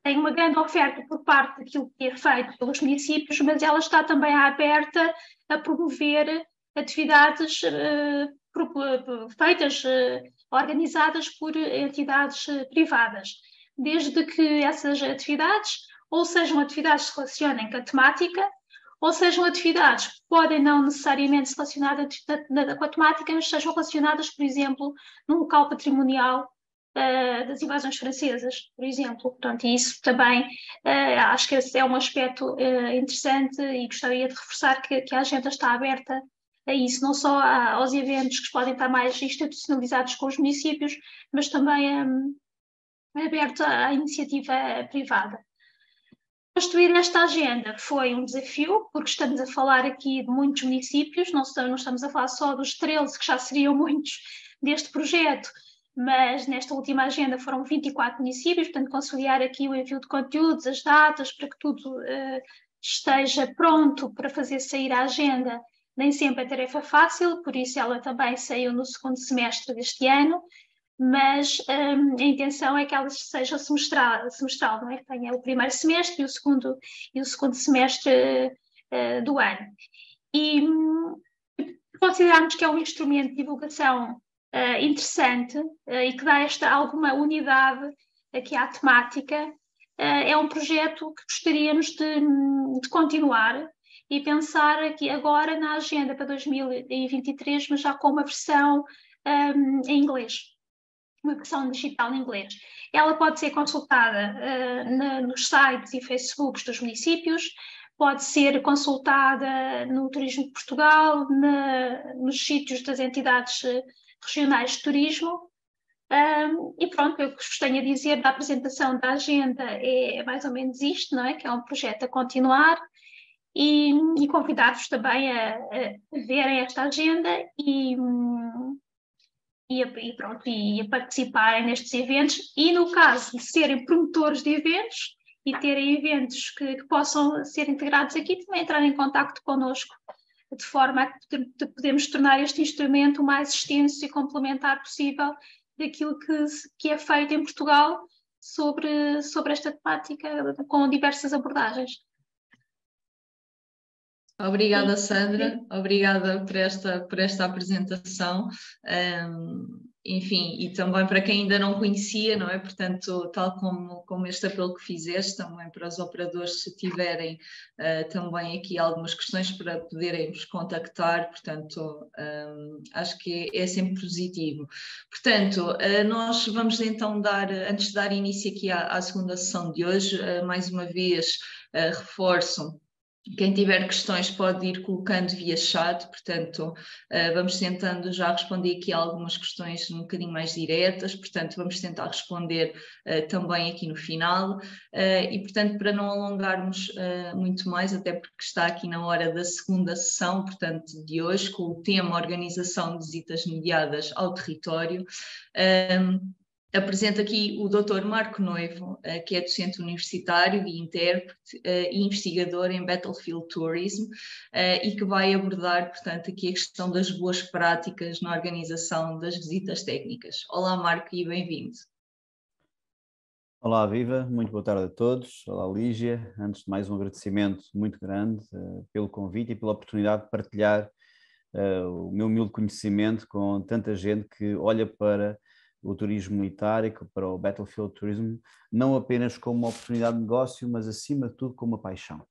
tem uma grande oferta por parte daquilo que é feito pelos municípios, mas ela está também aberta a promover atividades organizadas por entidades privadas. desde que essas atividades ou sejam atividades que se relacionem com a temática, ou sejam atividades que podem não necessariamente se relacionar com a temática, mas sejam relacionadas, por exemplo, num local patrimonial das invasões francesas, por exemplo. Portanto, isso também acho que esse é um aspecto interessante e gostaria de reforçar que a agenda está aberta a isso, não só aos eventos que podem estar mais institucionalizados com os municípios, mas também aberto à iniciativa privada. Construir esta agenda foi um desafio, porque estamos a falar aqui de muitos municípios, não estamos a falar só dos 13, que já seriam muitos deste projeto, mas nesta última agenda foram 24 municípios, portanto, conciliar aqui o envio de conteúdos, as datas, para que tudo esteja pronto para fazer sair a agenda, nem sempre é tarefa fácil, por isso ela também saiu no segundo semestre deste ano, mas a intenção é que ela seja semestral, não é? Que tenha o primeiro semestre e o segundo semestre do ano. E consideramos que é um instrumento de divulgação interessante e que dá alguma unidade aqui à temática. É um projeto que gostaríamos de continuar e pensar aqui agora na agenda para 2023, mas já com uma versão em inglês. Uma versão digital em inglês. Ela pode ser consultada nos sites e Facebooks dos municípios, pode ser consultada no Turismo de Portugal, nos sítios das entidades regionais de turismo. E pronto, o que vos tenho a dizer da apresentação da agenda é mais ou menos isto, não é? Que é um projeto a continuar e convidar-vos também a verem esta agenda e a participarem nestes eventos e, no caso de serem promotores de eventos e terem eventos que possam ser integrados aqui, também entrar em contacto connosco, de forma a que podemos tornar este instrumento o mais extenso e complementar possível daquilo que é feito em Portugal sobre esta temática, com diversas abordagens. Obrigada, Sandra. Obrigada por esta apresentação. Enfim, e também para quem ainda não conhecia, não é? Portanto, tal como este apelo que fizeste, também para os operadores, se tiverem também aqui algumas questões para poderem vos contactar, portanto, acho que é sempre positivo. Portanto, nós vamos então antes de dar início aqui à segunda sessão de hoje, mais uma vez reforço. Quem tiver questões pode ir colocando via chat, portanto, vamos tentando já responder aqui a algumas questões um bocadinho mais diretas, portanto, vamos tentar responder também aqui no final e, portanto, para não alongarmos muito mais, até porque está aqui na hora da segunda sessão, portanto, de hoje, com o tema Organização de Visitas Mediadas ao Território. Apresento aqui o Dr. Marco Noivo, que é docente universitário e intérprete e investigador em Battlefield Tourism e que vai abordar, portanto, aqui a questão das boas práticas na organização das visitas técnicas. Olá, Marco, e bem-vindo. Olá, Viva, muito boa tarde a todos. Olá, Lígia. Antes de mais, um agradecimento muito grande pelo convite e pela oportunidade de partilhar o meu humilde conhecimento com tanta gente que olha para o turismo militar, para o Battlefield Tourism, não apenas como uma oportunidade de negócio, mas acima de tudo como uma paixão.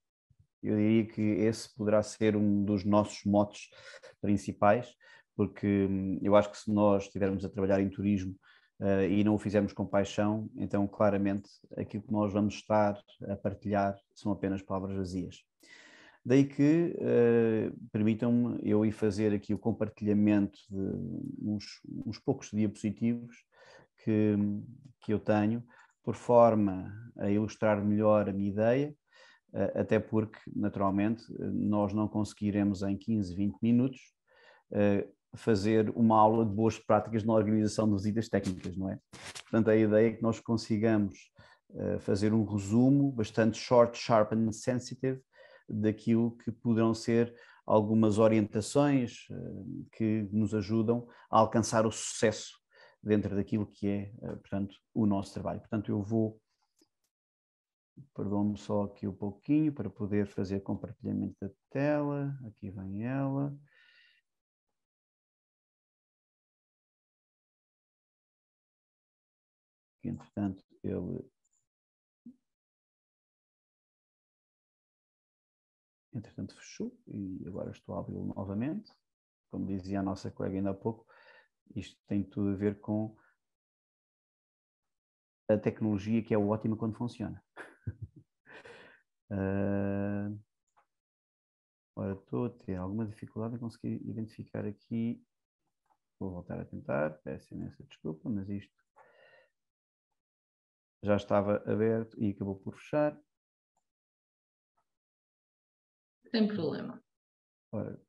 Eu diria que esse poderá ser um dos nossos motos principais, porque eu acho que se nós estivermos a trabalhar em turismo e não o fizermos com paixão, então claramente aquilo que nós vamos estar a partilhar são apenas palavras vazias. Daí que permitam-me eu ir fazer aqui o compartilhamento de uns poucos diapositivos que eu tenho, por forma a ilustrar melhor a minha ideia, até porque, naturalmente, nós não conseguiremos em 15, 20 minutos fazer uma aula de boas práticas na organização de visitas técnicas, não é? Portanto, a ideia é que nós consigamos fazer um resumo bastante short, sharp and sensitive daquilo que poderão ser algumas orientações que nos ajudam a alcançar o sucesso dentro daquilo que é, portanto, o nosso trabalho. Portanto, eu vou, perdão-me só aqui um pouquinho para poder fazer compartilhamento da tela. Aqui vem ela. Entretanto, ele entretanto fechou e agora estou a abri-lo novamente. Como dizia a nossa colega ainda há pouco, isto tem tudo a ver com a tecnologia, que é ótima quando funciona. Ora, estou a ter alguma dificuldade em conseguir identificar aqui. Vou voltar a tentar, peço imensa desculpa, mas isto já estava aberto e acabou por fechar. Sem problema. Ora,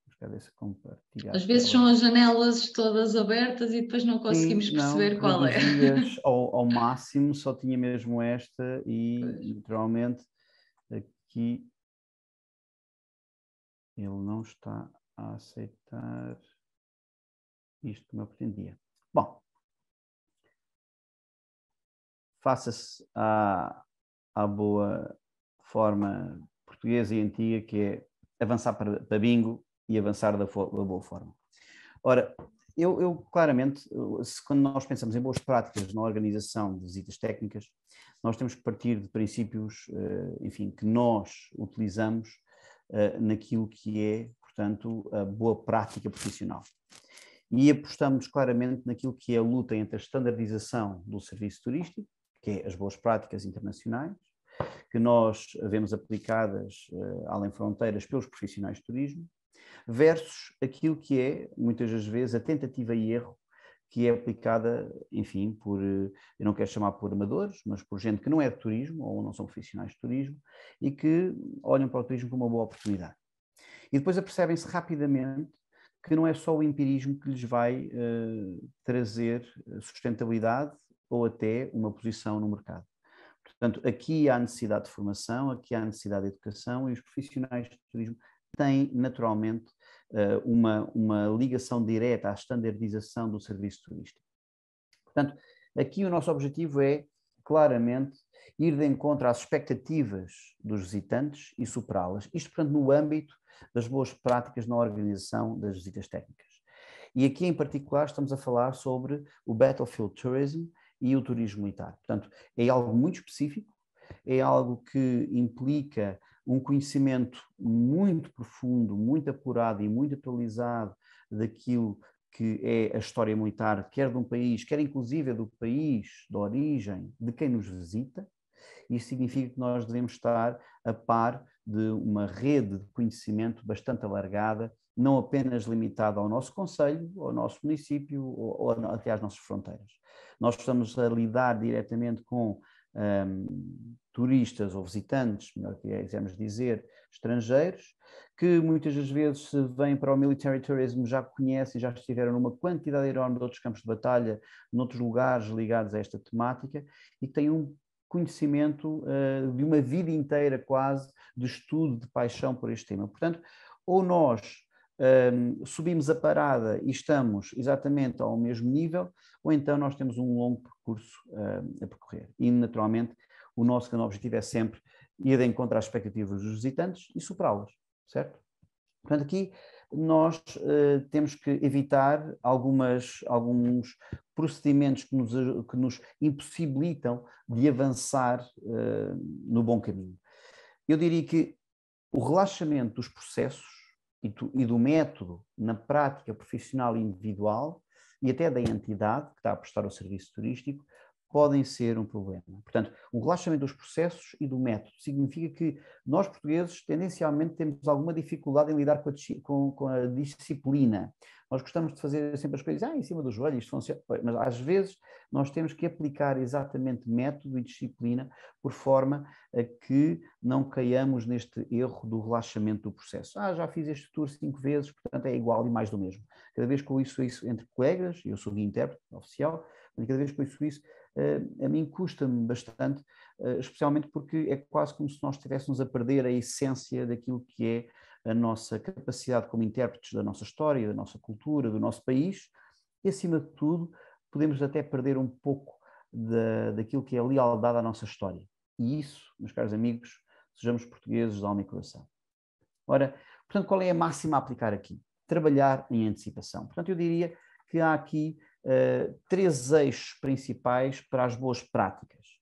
vamos cá ver se compartilhar. Às vezes são as janelas todas abertas e depois não conseguimos perceber qual é. Reduzias ao máximo, só tinha mesmo esta e, naturalmente, aqui ele não está a aceitar isto como eu pretendia. Bom, faça-se à boa forma portuguesa e antiga, que é avançar para bingo e avançar da boa forma. Ora, eu claramente, quando nós pensamos em boas práticas na organização de visitas técnicas, nós temos que partir de princípios, enfim, que nós utilizamos naquilo que é, portanto, a boa prática profissional. E apostamos claramente naquilo que é a luta entre a standardização do serviço turístico, que é as boas práticas internacionais, que nós vemos aplicadas além fronteiras pelos profissionais de turismo, versus aquilo que é, muitas das vezes, a tentativa e erro que é aplicada, enfim, eu não quero chamar por amadores, mas por gente que não é de turismo ou não são profissionais de turismo e que olham para o turismo como uma boa oportunidade. E depois apercebem-se rapidamente que não é só o empirismo que lhes vai trazer sustentabilidade ou até uma posição no mercado. Portanto, aqui há necessidade de formação, aqui há necessidade de educação e os profissionais de turismo têm naturalmente uma ligação direta à standardização do serviço turístico. Portanto, aqui o nosso objetivo é claramente ir de encontro às expectativas dos visitantes e superá-las. Isto, portanto, no âmbito das boas práticas na organização das visitas técnicas. E aqui, em particular, estamos a falar sobre o Battlefield Tourism e o turismo militar. Portanto, é algo muito específico, é algo que implica um conhecimento muito profundo, muito apurado e muito atualizado daquilo que é a história militar, quer de um país, quer inclusive do país de origem de quem nos visita. Isso significa que nós devemos estar a par de uma rede de conhecimento bastante alargada, não apenas limitada ao nosso concelho, ao nosso município ou até às nossas fronteiras. Nós estamos a lidar diretamente com turistas ou visitantes, melhor que quisermos dizer, estrangeiros, que muitas das vezes, se vêm para o military tourism, já conhecem, já estiveram numa quantidade enorme de outros campos de batalha, noutros lugares ligados a esta temática, e que têm um conhecimento de uma vida inteira quase de estudo, de paixão por este tema. Portanto, ou nós subimos a parada e estamos exatamente ao mesmo nível, ou então nós temos um longo percurso a percorrer. E, naturalmente, o nosso grande objetivo é sempre ir de encontro às expectativas dos visitantes e superá-las, certo? Portanto, aqui nós temos que evitar alguns procedimentos que nos impossibilitam de avançar no bom caminho. Eu diria que o relaxamento dos processos e do método na prática profissional e individual e até da entidade que está a prestar o serviço turístico podem ser um problema. Portanto, o relaxamento dos processos e do método significa que nós, portugueses, tendencialmente temos alguma dificuldade em lidar com a disciplina. Nós gostamos de fazer sempre as coisas em cima do joelho, isto funciona, mas às vezes nós temos que aplicar exatamente método e disciplina por forma a que não caiamos neste erro do relaxamento do processo. Já fiz este tour 5 vezes, portanto é igual e mais do mesmo. Cada vez que eu ouço isso entre colegas, eu sou guia intérprete oficial, cada vez que eu ouço isso, a mim custa-me bastante, especialmente porque é quase como se nós estivéssemos a perder a essência daquilo que é a nossa capacidade como intérpretes da nossa história, da nossa cultura, do nosso país, e acima de tudo podemos até perder um pouco daquilo que é a lealdade à nossa história. E isso, meus caros amigos, sejamos portugueses de alma e coração. Ora, portanto, qual é a máxima a aplicar aqui? Trabalhar em antecipação. Portanto, eu diria que há aqui 3 eixos principais para as boas práticas.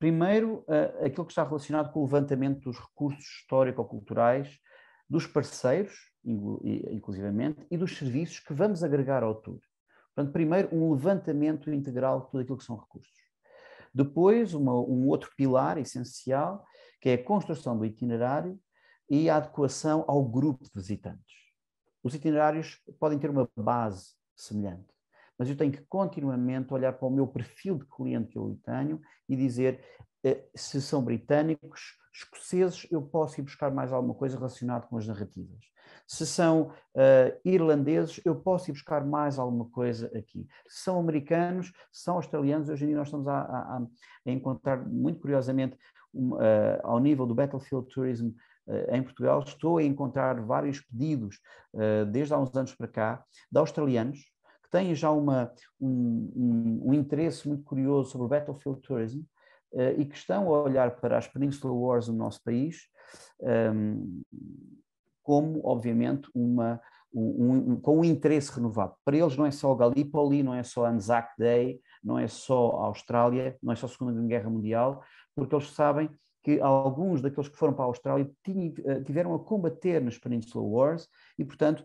Primeiro, aquilo que está relacionado com o levantamento dos recursos histórico-culturais, dos parceiros, inclusivamente, e dos serviços que vamos agregar ao tour. Portanto, primeiro, um levantamento integral de tudo aquilo que são recursos. Depois, um outro pilar essencial, que é a construção do itinerário e a adequação ao grupo de visitantes. Os itinerários podem ter uma base semelhante, mas eu tenho que continuamente olhar para o meu perfil de cliente que eu tenho e dizer se são britânicos, escoceses, eu posso ir buscar mais alguma coisa relacionada com as narrativas. Se são irlandeses, eu posso ir buscar mais alguma coisa aqui. Se são americanos, se são australianos, hoje em dia nós estamos a encontrar, muito curiosamente, ao nível do Battlefield Tourism em Portugal, estou a encontrar vários pedidos, desde há uns anos para cá, de australianos, que têm já um interesse muito curioso sobre o Battlefield Tourism, e que estão a olhar para as Peninsula Wars no nosso país como, obviamente, com um interesse renovado. Para eles não é só Gallipoli, não é só Anzac Day, não é só a Austrália, não é só a Segunda Guerra Mundial, porque eles sabem que alguns daqueles que foram para a Austrália tiveram a combater nas Peninsula Wars e, portanto,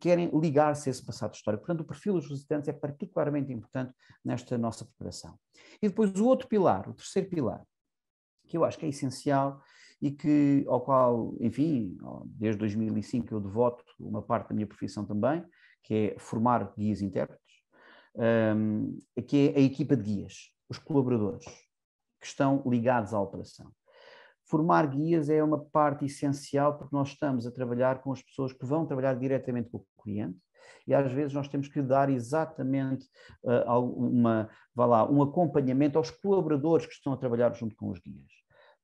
querem ligar-se a esse passado histórico. Portanto, o perfil dos visitantes é particularmente importante nesta nossa preparação. E depois o outro pilar, o terceiro pilar, que eu acho que é essencial e ao qual, enfim, desde 2005 eu devoto uma parte da minha profissão também, que é formar guias intérpretes, que é a equipa de guias, os colaboradores que estão ligados à operação. Formar guias é uma parte essencial porque nós estamos a trabalhar com as pessoas que vão trabalhar diretamente com o cliente e às vezes nós temos que dar exatamente um acompanhamento aos colaboradores que estão a trabalhar junto com os guias.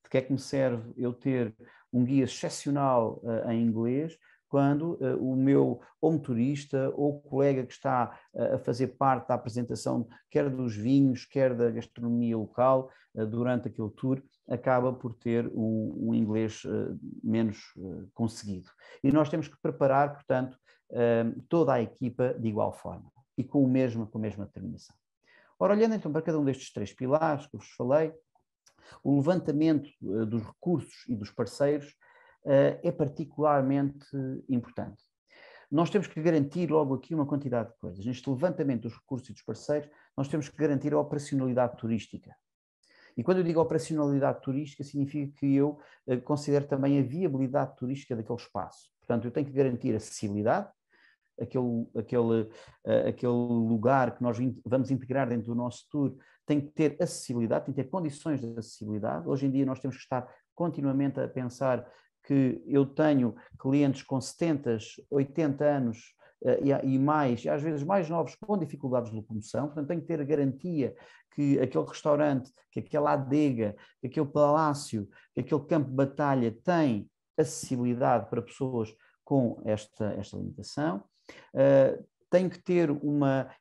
De que é que me serve eu ter um guia excepcional em inglês quando o meu ou motorista ou colega que está a fazer parte da apresentação, quer dos vinhos, quer da gastronomia local, durante aquele tour, acaba por ter um inglês menos conseguido. E nós temos que preparar, portanto, toda a equipa de igual forma e com a mesma determinação. Ora, olhando então para cada um destes três pilares que eu vos falei, o levantamento dos recursos e dos parceiros é particularmente importante. Nós temos que garantir logo aqui uma quantidade de coisas. Neste levantamento dos recursos e dos parceiros, nós temos que garantir a operacionalidade turística. E quando eu digo operacionalidade turística, significa que eu considero também a viabilidade turística daquele espaço. Portanto, eu tenho que garantir acessibilidade, aquele lugar que nós vamos integrar dentro do nosso tour tem que ter acessibilidade, tem que ter condições de acessibilidade. Hoje em dia nós temos que estar continuamente a pensar que eu tenho clientes com 70, 80 anos e mais, e às vezes mais novos, com dificuldades de locomoção, portanto tenho que ter a garantia que aquele restaurante, que aquela adega, que aquele palácio, que aquele campo de batalha tem acessibilidade para pessoas com esta limitação. Tem que ter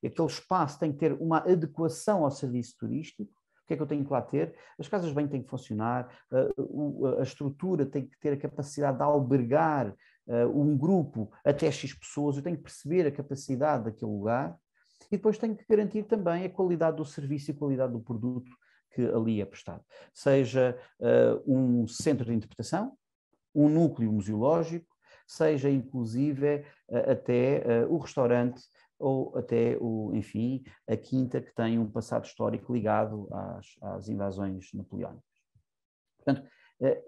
aquele espaço tem que ter uma adequação ao serviço turístico. O que é que eu tenho que lá ter? As casas de banho têm que funcionar, a estrutura tem que ter a capacidade de albergar um grupo até X pessoas, eu tenho que perceber a capacidade daquele lugar e depois tenho que garantir também a qualidade do serviço e a qualidade do produto que ali é prestado. Seja um centro de interpretação, um núcleo museológico, seja inclusive até o restaurante ou até, enfim, a quinta que tem um passado histórico ligado às invasões napoleónicas. Portanto,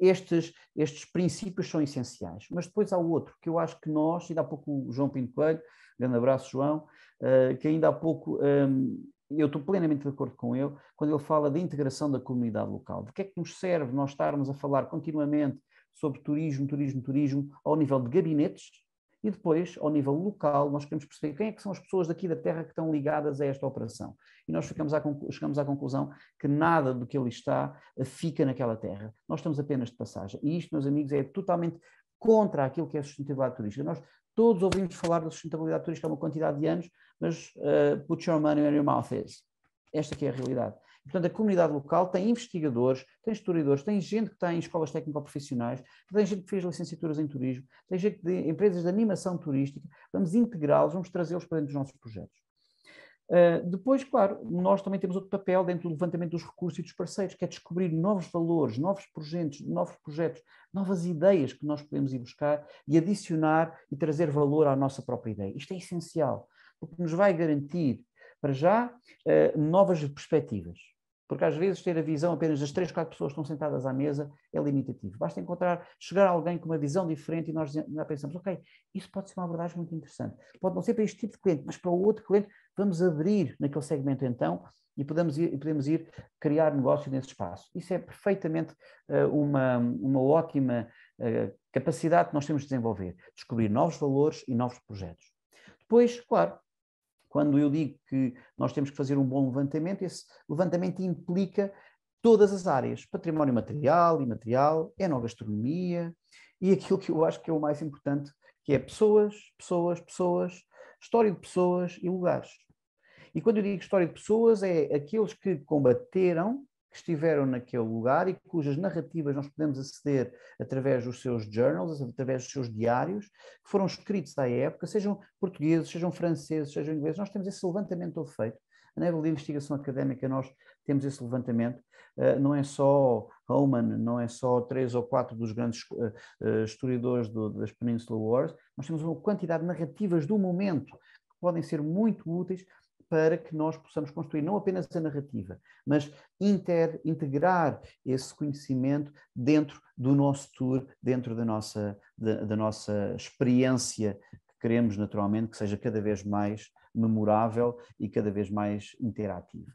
estes princípios são essenciais, mas depois há outro que eu acho que nós, ainda há pouco o João Pinto Coelho, grande abraço João, que ainda há pouco eu estou plenamente de acordo com ele, quando ele fala da integração da comunidade local. De que é que nos serve nós estarmos a falar continuamente sobre turismo ao nível de gabinetes e depois, ao nível local, nós queremos perceber quem é que são as pessoas daqui da terra que estão ligadas a esta operação. E nós chegamos à conclusão que nada do que ali está fica naquela terra. Nós estamos apenas de passagem. E isto, meus amigos, é totalmente contra aquilo que é a sustentabilidade turística. Nós todos ouvimos falar da sustentabilidade turística há uma quantidade de anos, mas put your money where your mouth is. Esta que é a realidade. Portanto, a comunidade local tem investigadores, tem historiadores, tem gente que tem escolas técnico-profissionais, tem gente que fez licenciaturas em turismo, tem gente de empresas de animação turística. Vamos integrá-los, vamos trazê-los para dentro dos nossos projetos. Depois, claro, nós também temos outro papel dentro do levantamento dos recursos e dos parceiros, que é descobrir novos valores, novos projetos, novas ideias que nós podemos ir buscar e adicionar e trazer valor à nossa própria ideia. Isto é essencial, porque nos vai garantir, para já, novas perspectivas. Porque às vezes ter a visão apenas das 3, 4 pessoas que estão sentadas à mesa é limitativo. Basta chegar alguém com uma visão diferente e nós já pensamos, ok, isso pode ser uma abordagem muito interessante. Pode não ser para este tipo de cliente, mas para o outro cliente vamos abrir naquele segmento então e podemos ir criar negócio nesse espaço. Isso é perfeitamente uma ótima capacidade que nós temos de desenvolver. Descobrir novos valores e novos projetos. Depois, claro, quando eu digo que nós temos que fazer um bom levantamento, esse levantamento implica todas as áreas, património material, imaterial, enogastronomia e aquilo que eu acho que é o mais importante, que é pessoas, história de pessoas e lugares. E quando eu digo história de pessoas, é aqueles que combateram, que estiveram naquele lugar e cujas narrativas nós podemos aceder através dos seus journals, através dos seus diários, que foram escritos à época, sejam portugueses, sejam franceses, sejam ingleses. Nós temos esse levantamento todo feito. A nível de investigação académica nós temos esse levantamento. Não é só Homan, não é só 3 ou 4 dos grandes historiadores das Peninsula Wars. Nós temos uma quantidade de narrativas do momento que podem ser muito úteis para que nós possamos construir não apenas a narrativa, mas integrar esse conhecimento dentro do nosso tour, dentro da nossa experiência que queremos naturalmente que seja cada vez mais memorável e cada vez mais interativa.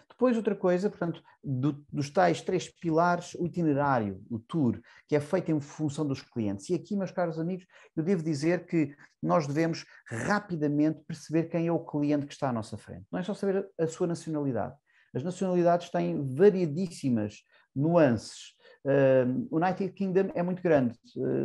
Depois outra coisa, portanto, dos tais 3 pilares, o itinerário, o tour, que é feito em função dos clientes. E aqui, meus caros amigos, eu devo dizer que nós devemos rapidamente perceber quem é o cliente que está à nossa frente. Não é só saber a sua nacionalidade. As nacionalidades têm variedíssimas nuances. United Kingdom é muito grande,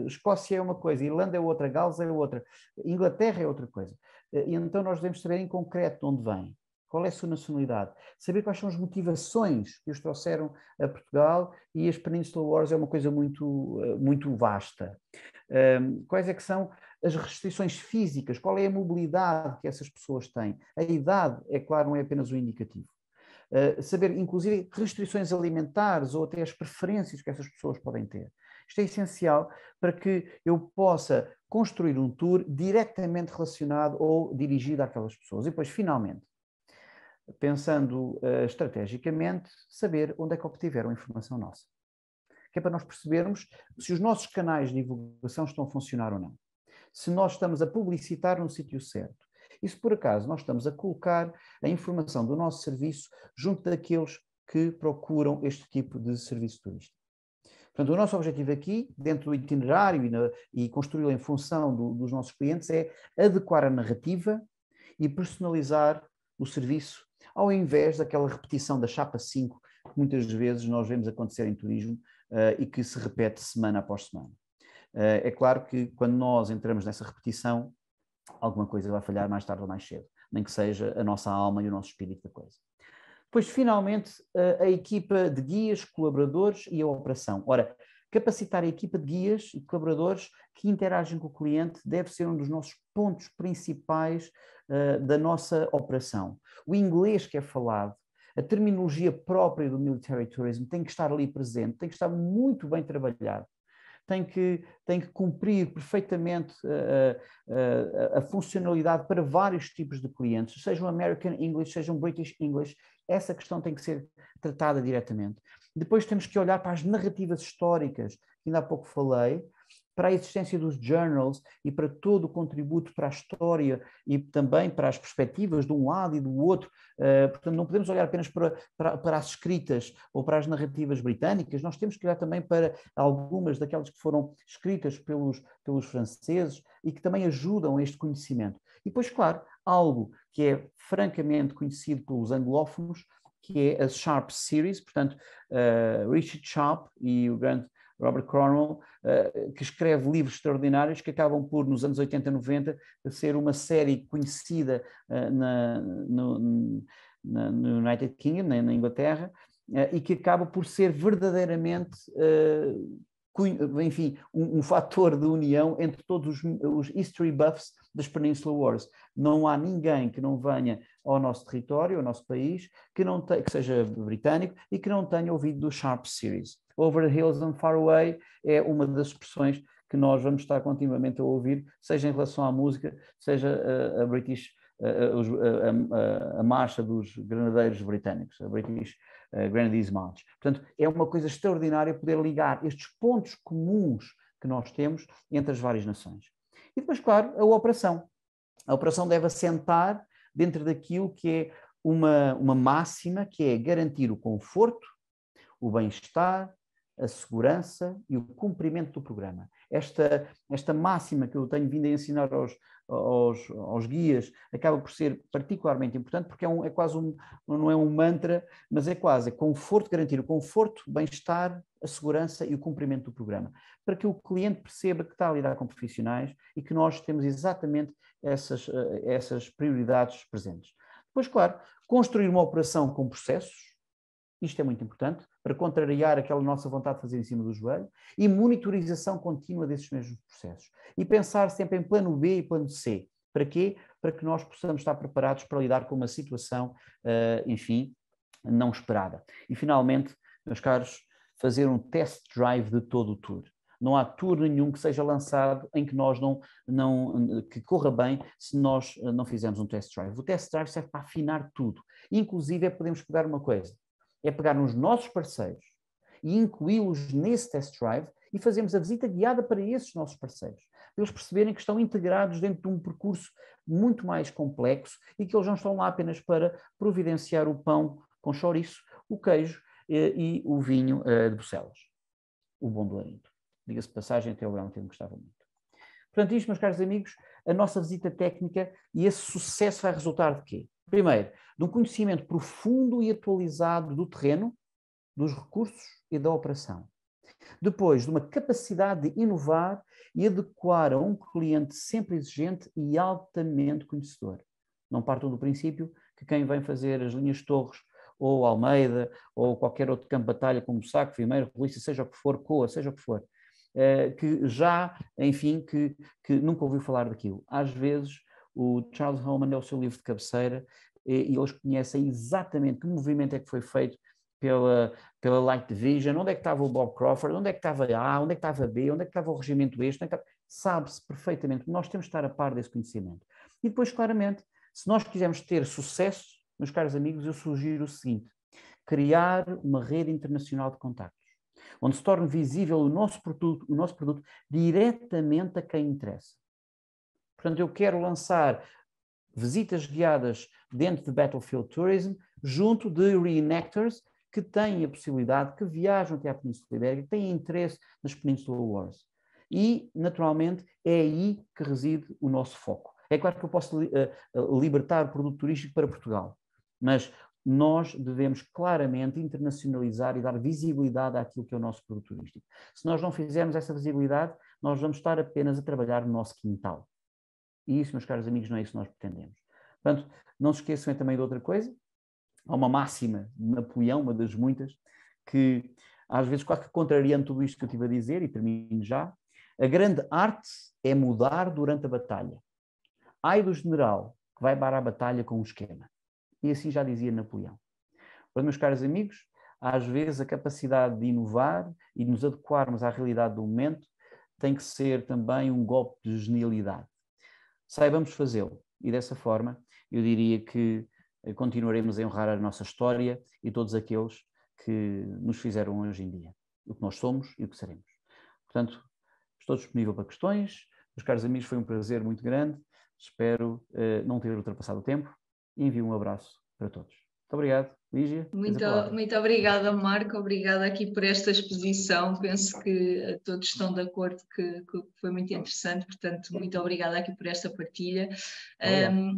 Escócia é uma coisa, Irlanda é outra, Gales é outra, Inglaterra é outra coisa. E então nós devemos saber em concreto de onde vem. Qual é a sua nacionalidade? Saber quais são as motivações que os trouxeram a Portugal, e as Peninsula Wars é uma coisa muito vasta. Quais é que são as restrições físicas? Qual é a mobilidade que essas pessoas têm? A idade, é claro, não é apenas um indicativo. Saber, inclusive, restrições alimentares ou até as preferências que essas pessoas podem ter. Isto é essencial para que eu possa construir um tour diretamente relacionado ou dirigido àquelas pessoas. E depois, finalmente, pensando estrategicamente, saber onde é que obtiveram a informação nossa. Que é para nós percebermos se os nossos canais de divulgação estão a funcionar ou não. Se nós estamos a publicitar no sítio certo. E se por acaso nós estamos a colocar a informação do nosso serviço junto daqueles que procuram este tipo de serviço turístico. Portanto, o nosso objetivo aqui, dentro do itinerário e construí-lo em função dos nossos clientes, é adequar a narrativa e personalizar o serviço, ao invés daquela repetição da chapa 5 que muitas vezes nós vemos acontecer em turismo e que se repete semana após semana. É claro que quando nós entramos nessa repetição, alguma coisa vai falhar mais tarde ou mais cedo, nem que seja a nossa alma e o nosso espírito da coisa. Depois, finalmente, a equipa de guias, colaboradores e a operação. Ora, capacitar a equipa de guias e colaboradores que interagem com o cliente deve ser um dos nossos pontos principais da nossa operação. O inglês que é falado, a terminologia própria do Military Tourism tem que estar ali presente, tem que estar muito bem trabalhado. Tem que cumprir perfeitamente a funcionalidade para vários tipos de clientes, sejam American English, sejam British English, essa questão tem que ser tratada diretamente. Depois temos que olhar para as narrativas históricas, que ainda há pouco falei, para a existência dos journals e para todo o contributo para a história e também para as perspectivas de um lado e do outro. Portanto, não podemos olhar apenas para as escritas ou para as narrativas britânicas, nós temos que olhar também para algumas daquelas que foram escritas pelos franceses e que também ajudam a este conhecimento. E depois, claro, algo que é francamente conhecido pelos anglófonos, que é a Sharp Series, portanto, Richard Sharp e o grande Robert Cromwell, que escreve livros extraordinários que acabam por, nos anos 80 e 90, ser uma série conhecida no United Kingdom, na Inglaterra, e que acaba por ser verdadeiramente, enfim, um fator de união entre todos os history buffs das Peninsula Wars. Não há ninguém que não venha ao nosso território, ao nosso país, que seja britânico e que não tenha ouvido do Sharp Series. Over the Hills and Far Away é uma das expressões que nós vamos estar continuamente a ouvir, seja em relação à música, seja a marcha dos granadeiros britânicos, a British Grenadiers March. Portanto, é uma coisa extraordinária poder ligar estes pontos comuns que nós temos entre as várias nações. E depois, claro, a operação. A operação deve assentar dentro daquilo que é uma máxima, que é garantir o conforto, o bem-estar, a segurança e o cumprimento do programa. Esta máxima que eu tenho vindo a ensinar aos guias acaba por ser particularmente importante, porque é quase não é um mantra, mas é conforto, garantir o conforto, bem-estar, a segurança e o cumprimento do programa, para que o cliente perceba que está a lidar com profissionais e que nós temos exatamente essas prioridades presentes. Depois, claro, construir uma operação com processos, isto é muito importante, para contrariar aquela nossa vontade de fazer em cima do joelho, e monitorização contínua desses mesmos processos. E pensar sempre em plano B e plano C. Para quê? Para que nós possamos estar preparados para lidar com uma situação, enfim, não esperada. E, finalmente, meus caros, fazer um test drive de todo o tour. Não há tour nenhum que seja lançado em que nós que corra bem se nós não fizermos um test drive. O test drive serve para afinar tudo. Inclusive, podemos pegar uma coisa. É pegar nos nossos parceiros e incluí-los nesse test drive e fazermos a visita guiada para esses nossos parceiros. Para eles perceberem que estão integrados dentro de um percurso muito mais complexo e que eles não estão lá apenas para providenciar o pão com chouriço, o queijo e o vinho de Bucelas. O bom do Larinto. Diga-se de passagem, até o Elton gostava muito. Portanto, isto, meus caros amigos, a nossa visita técnica e esse sucesso vai resultar de quê? Primeiro, de um conhecimento profundo e atualizado do terreno, dos recursos e da operação. Depois, de uma capacidade de inovar e adequar a um cliente sempre exigente e altamente conhecedor. Não partam do princípio que quem vem fazer as linhas de Torres, ou Almeida, ou qualquer outro campo de batalha, como Saco, Vimeiro, Polícia, seja o que for, Coa, seja o que for, que já, enfim, que nunca ouviu falar daquilo. Às vezes, o Charles Holman é o seu livro de cabeceira e eles conhecem exatamente que movimento é que foi feito pela Light Division, onde é que estava o Bob Crawford, onde é que estava A, onde é que estava B, onde é que estava o regimento este, sabe-se perfeitamente, nós temos de estar a par desse conhecimento. E depois, claramente, se nós quisermos ter sucesso, meus caros amigos, eu sugiro o seguinte: criar uma rede internacional de contactos, onde se torne visível o nosso produto diretamente a quem interessa. Portanto, eu quero lançar visitas guiadas dentro de Battlefield Tourism, junto de reenactors que têm a possibilidade, que viajam até à Península Ibérica, que têm interesse nas Peninsula Wars. E, naturalmente, é aí que reside o nosso foco. É claro que eu posso libertar o produto turístico para Portugal, mas nós devemos claramente internacionalizar e dar visibilidade àquilo que é o nosso produto turístico. Se nós não fizermos essa visibilidade, nós vamos estar apenas a trabalhar no nosso quintal. E isso, meus caros amigos, não é isso que nós pretendemos. Portanto, não se esqueçam também de outra coisa. Há uma máxima de Napoleão, uma das muitas, que às vezes quase que contrariando tudo isto que eu estive a dizer, e termino já, a grande arte é mudar durante a batalha. Ai do general que vai para a batalha com um esquema. E assim já dizia Napoleão. Portanto, meus caros amigos, às vezes a capacidade de inovar e de nos adequarmos à realidade do momento tem que ser também um golpe de genialidade. Saibamos fazê-lo. E dessa forma, eu diria que continuaremos a honrar a nossa história e todos aqueles que nos fizeram hoje em dia. O que nós somos e o que seremos. Portanto, estou disponível para questões. Meus caros amigos, foi um prazer muito grande. Espero não ter ultrapassado o tempo. E envio um abraço para todos. Muito obrigado. Lígia. Muito obrigada, Marco. Obrigada aqui por esta exposição. Penso que todos estão de acordo que foi muito interessante. Portanto, muito obrigada aqui por esta partilha.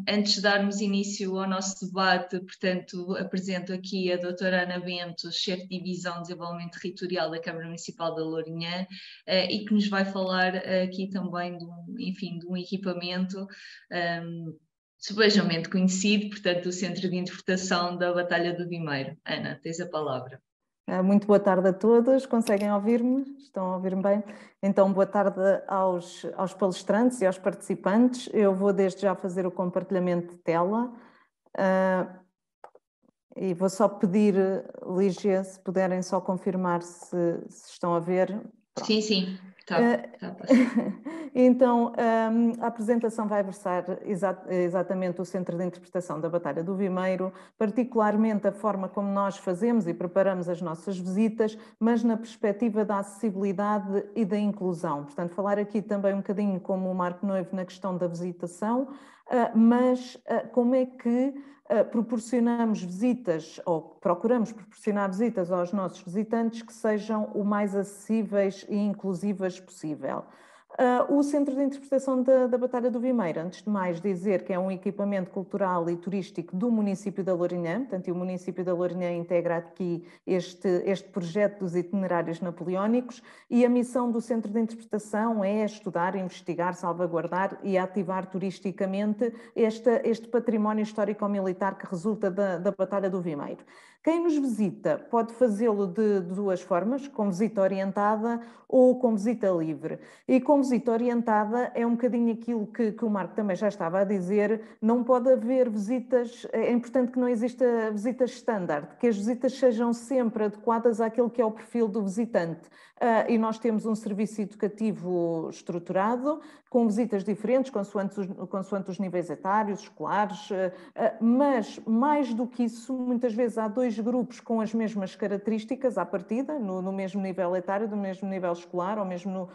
Antes de darmos início ao nosso debate, portanto, apresento aqui a doutora Ana Bento, chefe de Divisão de Desenvolvimento Territorial da Câmara Municipal da Lourinhã, e que nos vai falar aqui também de um equipamento subejamente conhecido, portanto, o Centro de Interpretação da Batalha do Vimeiro. Ana, tens a palavra. Muito boa tarde a todos, conseguem ouvir-me? Estão a ouvir-me bem? Então, boa tarde aos palestrantes e aos participantes. Eu vou desde já fazer o compartilhamento de tela e vou só pedir, Lígia, se puderem só confirmar se estão a ver. Pronto. Sim, está a passar. Então, a apresentação vai versar exatamente o Centro de Interpretação da Batalha do Vimeiro, particularmente a forma como nós fazemos e preparamos as nossas visitas, mas na perspectiva da acessibilidade e da inclusão. Portanto, falar aqui também um bocadinho como o Marco Noivo na questão da visitação, mas como é que proporcionamos visitas, ou procuramos proporcionar visitas aos nossos visitantes que sejam o mais acessíveis e inclusivas possível. O Centro de Interpretação da Batalha do Vimeiro, antes de mais dizer que é um equipamento cultural e turístico do município da Lourinhã, portanto, e o município da Lourinhã integra aqui este projeto dos itinerários napoleónicos, e a missão do Centro de Interpretação é estudar, investigar, salvaguardar e ativar turisticamente este património histórico-militar que resulta da Batalha do Vimeiro. Quem nos visita pode fazê-lo de duas formas, com visita orientada ou com visita livre. E com visita orientada é um bocadinho aquilo que o Marco também já estava a dizer, não pode haver visitas, é importante que não exista visitas standard, que as visitas sejam sempre adequadas àquilo que é o perfil do visitante. E nós temos um serviço educativo estruturado, com visitas diferentes, consoante os níveis etários, escolares, mas mais do que isso, muitas vezes há dois grupos com as mesmas características à partida, no mesmo nível etário, do mesmo nível escolar, ou mesmo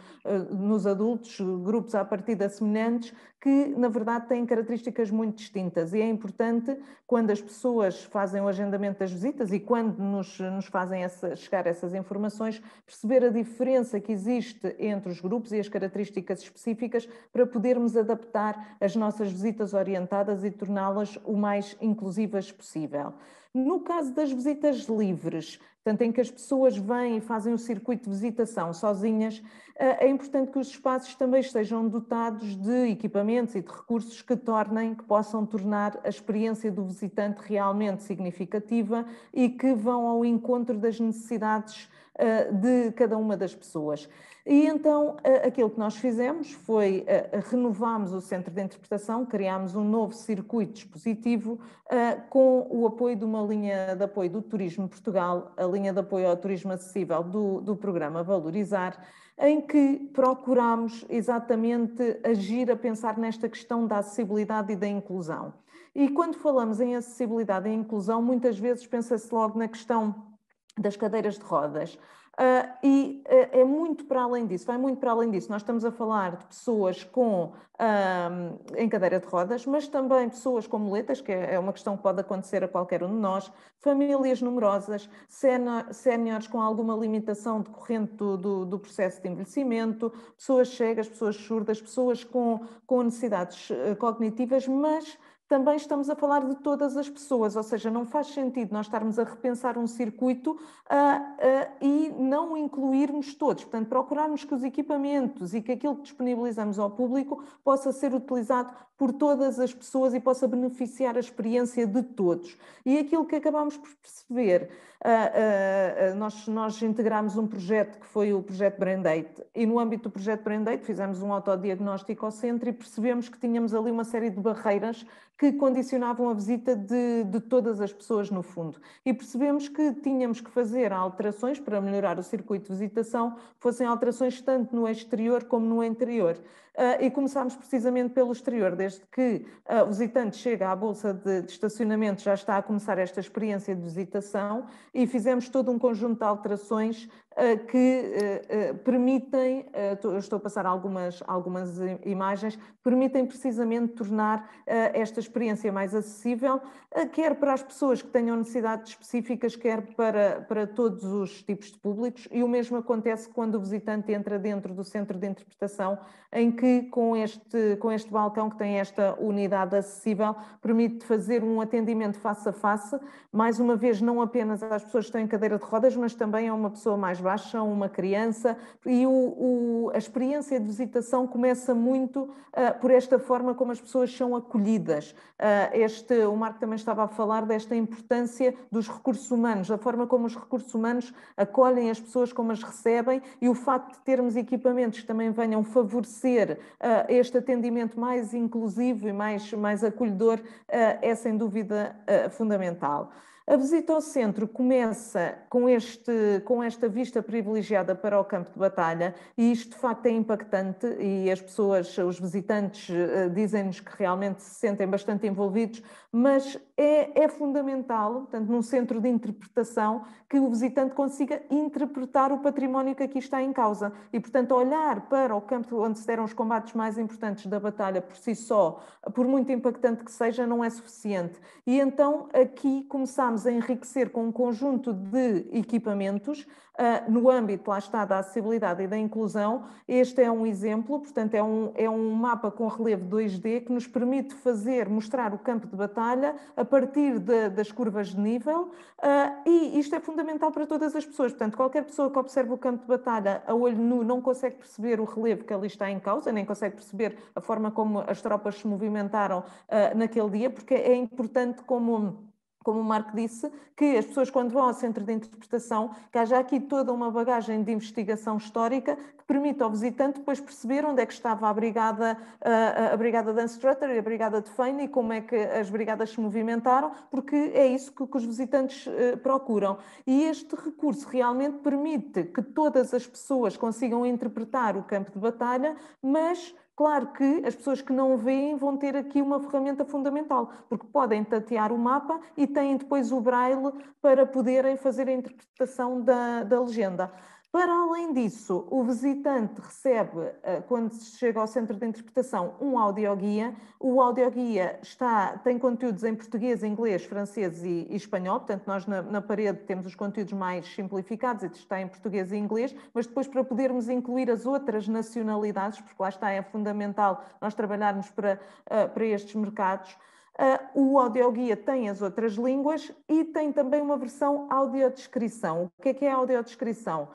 nos adultos, grupos à partida semelhantes, que na verdade têm características muito distintas, e é importante, quando as pessoas fazem o agendamento das visitas e quando nos fazem chegar essas informações, perceber a diferença que existe entre os grupos e as características específicas para podermos adaptar as nossas visitas orientadas e torná-las o mais inclusivas possível. No caso das visitas livres, portanto, em que as pessoas vêm e fazem o circuito de visitação sozinhas, é importante que os espaços também estejam dotados de equipamentos e de recursos que possam tornar a experiência do visitante realmente significativa e que vão ao encontro das necessidades de cada uma das pessoas. E então aquilo que nós fizemos foi renovámos o Centro de Interpretação, criámos um novo circuito expositivo com o apoio de uma linha de apoio do Turismo Portugal, a linha de apoio ao turismo acessível do programa Valorizar, em que procuramos exatamente agir a pensar nesta questão da acessibilidade e da inclusão. E quando falamos em acessibilidade e inclusão, muitas vezes pensa-se logo na questão das cadeiras de rodas. É muito para além disso, vai muito para além disso. Nós estamos a falar de pessoas em cadeira de rodas, mas também pessoas com muletas, que é uma questão que pode acontecer a qualquer um de nós, famílias numerosas, séniores com alguma limitação decorrente do processo de envelhecimento, pessoas cegas, pessoas surdas, pessoas com necessidades cognitivas, mas também estamos a falar de todas as pessoas, ou seja, não faz sentido nós estarmos a repensar um circuito e não incluirmos todos. Portanto, procurarmos que os equipamentos e que aquilo que disponibilizamos ao público possa ser utilizado por todas as pessoas e possa beneficiar a experiência de todos. E aquilo que acabamos por perceber, nós integramos um projeto que foi o projeto Brandate, e no âmbito do projeto Brandate fizemos um autodiagnóstico ao centro e percebemos que tínhamos ali uma série de barreiras que condicionavam a visita de todas as pessoas no fundo. E percebemos que tínhamos que fazer alterações para melhorar o circuito de visitação, fossem alterações tanto no exterior como no interior. E começámos precisamente pelo exterior, desde que o visitante chega à bolsa de estacionamento, já está a começar esta experiência de visitação, e fizemos todo um conjunto de alterações que permitem, estou a passar algumas imagens, permitem precisamente tornar esta experiência mais acessível, quer para as pessoas que tenham necessidades específicas, quer para todos os tipos de públicos, e o mesmo acontece quando o visitante entra dentro do Centro de Interpretação, em que que com este balcão, que tem esta unidade acessível, permite fazer um atendimento face a face, mais uma vez não apenas às pessoas que estão em cadeira de rodas, mas também a uma pessoa mais baixa, uma criança, e a experiência de visitação começa muito por esta forma como as pessoas são acolhidas. O Marco também estava a falar desta importância dos recursos humanos, a forma como os recursos humanos acolhem as pessoas, como as recebem, e o facto de termos equipamentos que também venham favorecer este atendimento mais inclusivo e mais acolhedor é sem dúvida fundamental. A visita ao centro começa com esta vista privilegiada para o campo de batalha, e isto de facto é impactante, e as pessoas, os visitantes, dizem-nos que realmente se sentem bastante envolvidos, mas é fundamental, portanto, num centro de interpretação, que o visitante consiga interpretar o património que aqui está em causa e, portanto, olhar para o campo onde se deram os combates mais importantes da batalha por si só, por muito impactante que seja, não é suficiente. E então aqui começamos a enriquecer com um conjunto de equipamentos no âmbito, lá está, da acessibilidade e da inclusão. Este é um exemplo, portanto, é um mapa com relevo 2D que nos permite mostrar o campo de batalha a partir das curvas de nível, e isto é fundamental para todas as pessoas. Portanto, qualquer pessoa que observe o campo de batalha a olho nu não consegue perceber o relevo que ali está em causa, nem consegue perceber a forma como as tropas se movimentaram naquele dia, porque é importante, como o Marco disse, que as pessoas, quando vão ao centro de interpretação, que haja aqui toda uma bagagem de investigação histórica que permite ao visitante depois perceber onde é que estava a brigada de Unstrutter e a brigada de Feine, e como é que as brigadas se movimentaram, porque é isso que os visitantes procuram. E este recurso realmente permite que todas as pessoas consigam interpretar o campo de batalha, mas claro que as pessoas que não veem vão ter aqui uma ferramenta fundamental, porque podem tatear o mapa e têm depois o braille para poderem fazer a interpretação da legenda. Para além disso, o visitante recebe, quando chega ao centro de interpretação, um audioguia. O audioguia tem conteúdos em português, inglês, francês e espanhol. Portanto, nós na parede temos os conteúdos mais simplificados e está em português e inglês, mas depois, para podermos incluir as outras nacionalidades, porque lá está, é fundamental nós trabalharmos para estes mercados, o audioguia tem as outras línguas e tem também uma versão audiodescrição. O que é a audiodescrição?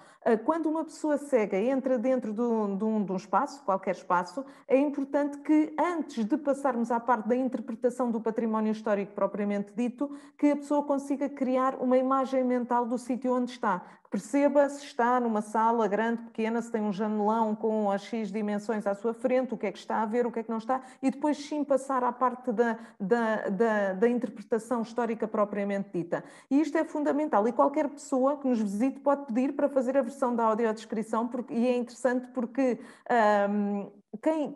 Quando uma pessoa cega entra dentro de um espaço, qualquer espaço, é importante que, antes de passarmos à parte da interpretação do património histórico propriamente dito, que a pessoa consiga criar uma imagem mental do sítio onde está. Perceba se está numa sala grande, pequena, se tem um janelão com as X dimensões à sua frente, o que é que está a ver, o que é que não está, e depois sim passar à parte da interpretação histórica propriamente dita. E isto é fundamental, e qualquer pessoa que nos visite pode pedir para fazer a versão da audiodescrição, e é interessante porque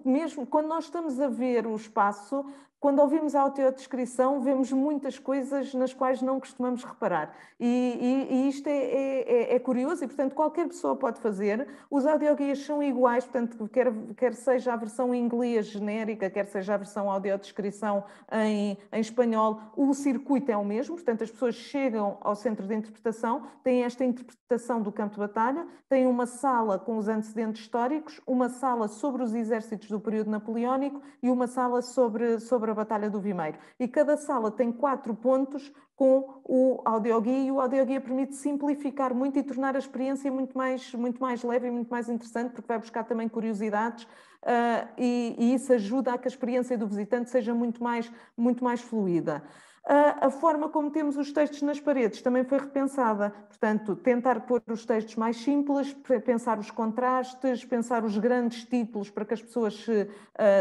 mesmo quando nós estamos a ver o espaço, quando ouvimos a audiodescrição, vemos muitas coisas nas quais não costumamos reparar. E isto é curioso, e, portanto, qualquer pessoa pode fazer. Os audioguias são iguais, portanto, quer seja a versão em inglês genérica, quer seja a versão audiodescrição em espanhol, o circuito é o mesmo. Portanto, as pessoas chegam ao centro de interpretação, têm esta interpretação do campo de batalha, têm uma sala com os antecedentes históricos, uma sala sobre os exércitos do período napoleónico e uma sala sobre a Batalha do Vimeiro. E cada sala tem 4 pontos com o audioguia, e o audioguia permite simplificar muito e tornar a experiência muito mais leve e muito mais interessante, porque vai buscar também curiosidades, e isso ajuda a que a experiência do visitante seja muito mais fluida. A forma como temos os textos nas paredes também foi repensada, portanto, tentar pôr os textos mais simples, pensar os contrastes, pensar os grandes títulos para que as pessoas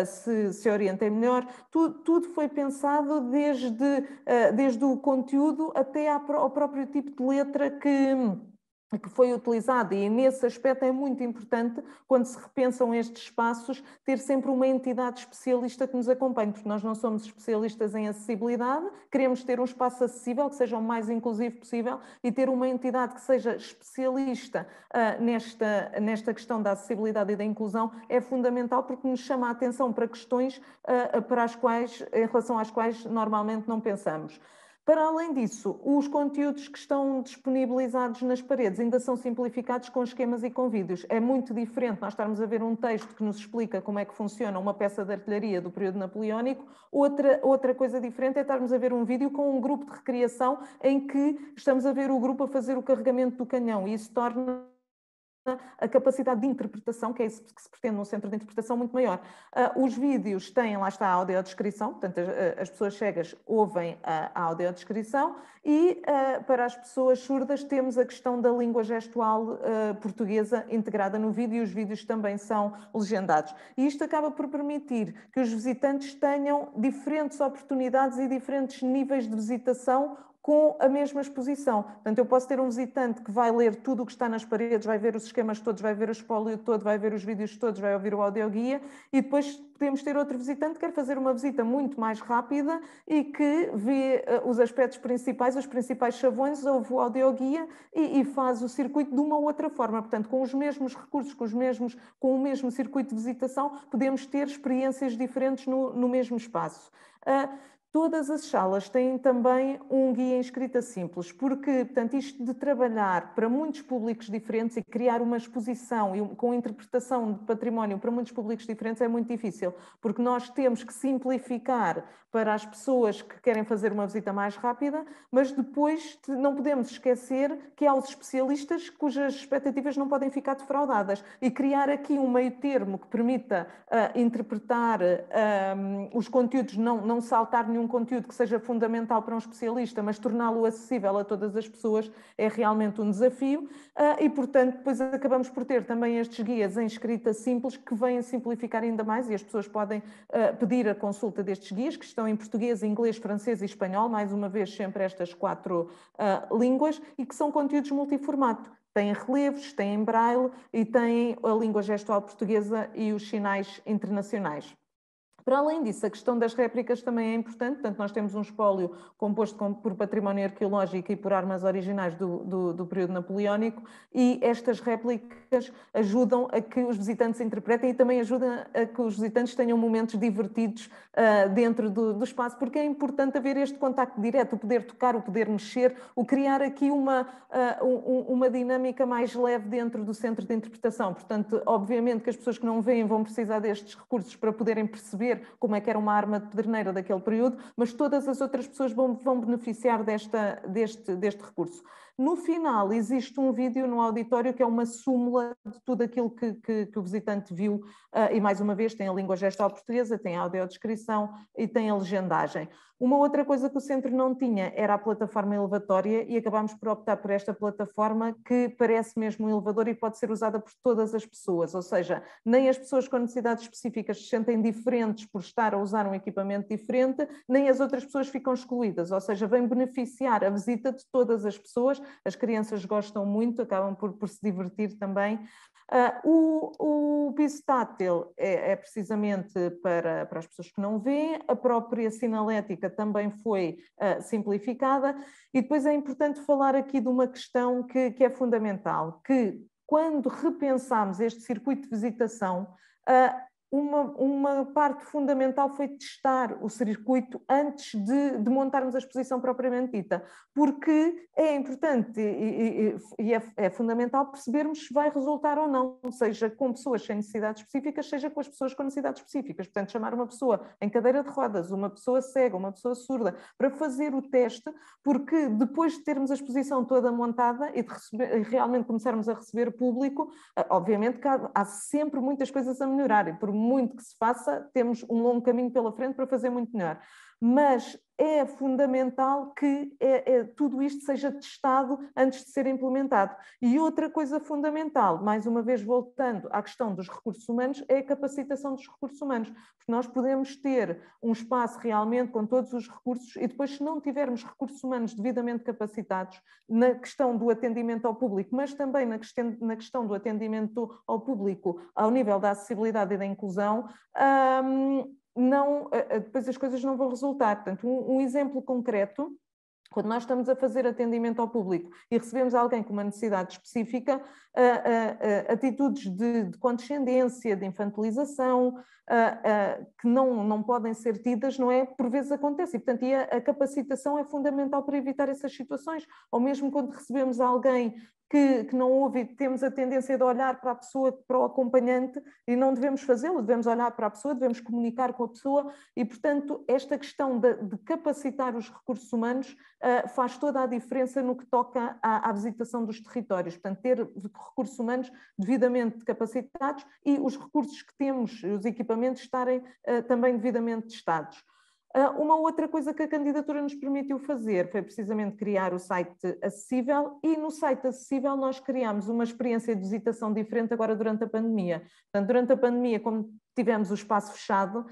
se orientem melhor. Tudo foi pensado desde o conteúdo até ao próprio tipo de letra que foi utilizado, e nesse aspecto é muito importante, quando se repensam estes espaços, ter sempre uma entidade especialista que nos acompanhe, porque nós não somos especialistas em acessibilidade, queremos ter um espaço acessível, que seja o mais inclusivo possível, e ter uma entidade que seja especialista nesta questão da acessibilidade e da inclusão é fundamental, porque nos chama a atenção para questões em relação às quais normalmente não pensamos. Para além disso, os conteúdos que estão disponibilizados nas paredes ainda são simplificados com esquemas e com vídeos. É muito diferente nós estarmos a ver um texto que nos explica como é que funciona uma peça de artilharia do período napoleónico. Outra coisa diferente é estarmos a ver um vídeo com um grupo de recriação em que estamos a ver o grupo a fazer o carregamento do canhão, e isso torna a capacidade de interpretação, que é isso que se pretende num centro de interpretação, muito maior. Os vídeos têm, lá está, a audiodescrição, portanto as pessoas cegas ouvem a audiodescrição, e para as pessoas surdas temos a questão da língua gestual portuguesa integrada no vídeo, e os vídeos também são legendados. E isto acaba por permitir que os visitantes tenham diferentes oportunidades e diferentes níveis de visitação com a mesma exposição. Portanto, eu posso ter um visitante que vai ler tudo o que está nas paredes, vai ver os esquemas todos, vai ver o espólio todo, vai ver os vídeos todos, vai ouvir o audioguia, e depois podemos ter outro visitante que quer fazer uma visita muito mais rápida e que vê os aspectos principais, os principais chavões, ouve o audioguia e faz o circuito de uma ou outra forma. Portanto, com os mesmos recursos, com o mesmo circuito de visitação, podemos ter experiências diferentes no mesmo espaço. Todas as salas têm também um guia em escrita simples, porque, portanto, isto de trabalhar para muitos públicos diferentes e criar uma exposição com interpretação de património para muitos públicos diferentes é muito difícil, porque nós temos que simplificar para as pessoas que querem fazer uma visita mais rápida, mas depois não podemos esquecer que há os especialistas cujas expectativas não podem ficar defraudadas, e criar aqui um meio termo que permita interpretar os conteúdos, não saltar nenhum conteúdo que seja fundamental para um especialista, mas torná-lo acessível a todas as pessoas é realmente um desafio, e portanto depois acabamos por ter também estes guias em escrita simples que vêm simplificar ainda mais, e as pessoas podem pedir a consulta destes guias, que estão em português, inglês, francês e espanhol, mais uma vez sempre estas 4 línguas, e que são conteúdos multiformato. Têm relevos, têm braille e têm a língua gestual portuguesa e os sinais internacionais. Para além disso, a questão das réplicas também é importante. Portanto, nós temos um espólio composto por património arqueológico e por armas originais do período napoleónico, e estas réplicas ajudam a que os visitantes interpretem e também ajudam a que os visitantes tenham momentos divertidos dentro do espaço, porque é importante haver este contacto direto, o poder tocar, o poder mexer, o criar aqui uma dinâmica mais leve dentro do centro de interpretação. Portanto, obviamente que as pessoas que não veem vão precisar destes recursos para poderem perceber como é que era uma arma de pedreneira daquele período, mas todas as outras pessoas vão beneficiar deste recurso. No final, existe um vídeo no auditório que é uma súmula de tudo aquilo que o visitante viu, e mais uma vez tem a língua gestual portuguesa, tem a audiodescrição e tem a legendagem. Uma outra coisa que o centro não tinha era a plataforma elevatória, e acabámos por optar por esta plataforma que parece mesmo um elevador e pode ser usada por todas as pessoas, ou seja, nem as pessoas com necessidades específicas se sentem diferentes por estar a usar um equipamento diferente, nem as outras pessoas ficam excluídas, ou seja, vem beneficiar a visita de todas as pessoas. As crianças gostam muito, acabam por se divertir também. O piso tátil é precisamente para as pessoas que não veem, a própria sinalética também foi simplificada, e depois é importante falar aqui de uma questão que é fundamental, que quando repensamos este circuito de visitação, uma parte fundamental foi testar o circuito antes de montarmos a exposição propriamente dita, porque é importante e é fundamental percebermos se vai resultar ou não, seja com pessoas sem necessidades específicas, seja com as pessoas com necessidades específicas. Portanto, chamar uma pessoa em cadeira de rodas, uma pessoa cega, uma pessoa surda, para fazer o teste, porque depois de termos a exposição toda montada e de realmente começarmos a receber público, obviamente que há sempre muitas coisas a melhorar, e por muito que se faça, temos um longo caminho pela frente para fazer muito melhor. Mas é fundamental que tudo isto seja testado antes de ser implementado. E outra coisa fundamental, mais uma vez voltando à questão dos recursos humanos, é a capacitação dos recursos humanos. Porque nós podemos ter um espaço realmente com todos os recursos e depois, se não tivermos recursos humanos devidamente capacitados na questão do atendimento ao público, mas também na questão do atendimento ao público ao nível da acessibilidade e da inclusão, depois as coisas não vão resultar. Portanto, um exemplo concreto Quando nós estamos a fazer atendimento ao público e recebemos alguém com uma necessidade específica, atitudes de condescendência, de infantilização, que não podem ser tidas, não é? Por vezes acontece. E, portanto, a capacitação é fundamental para evitar essas situações. Ou mesmo quando recebemos alguém que não ouve e temos a tendência de olhar para a pessoa, para o acompanhante, e não devemos fazê-lo, devemos olhar para a pessoa, devemos comunicar com a pessoa e, portanto, esta questão de capacitar os recursos humanos faz toda a diferença no que toca à visitação dos territórios. Portanto, ter recursos humanos devidamente capacitados e os recursos que temos, os equipamentos, estarem também devidamente testados. Uma outra coisa que a candidatura nos permitiu fazer foi precisamente criar o site acessível, e no site acessível nós criámos uma experiência de visitação diferente agora durante a pandemia. Portanto, durante a pandemia, como tivemos o espaço fechado,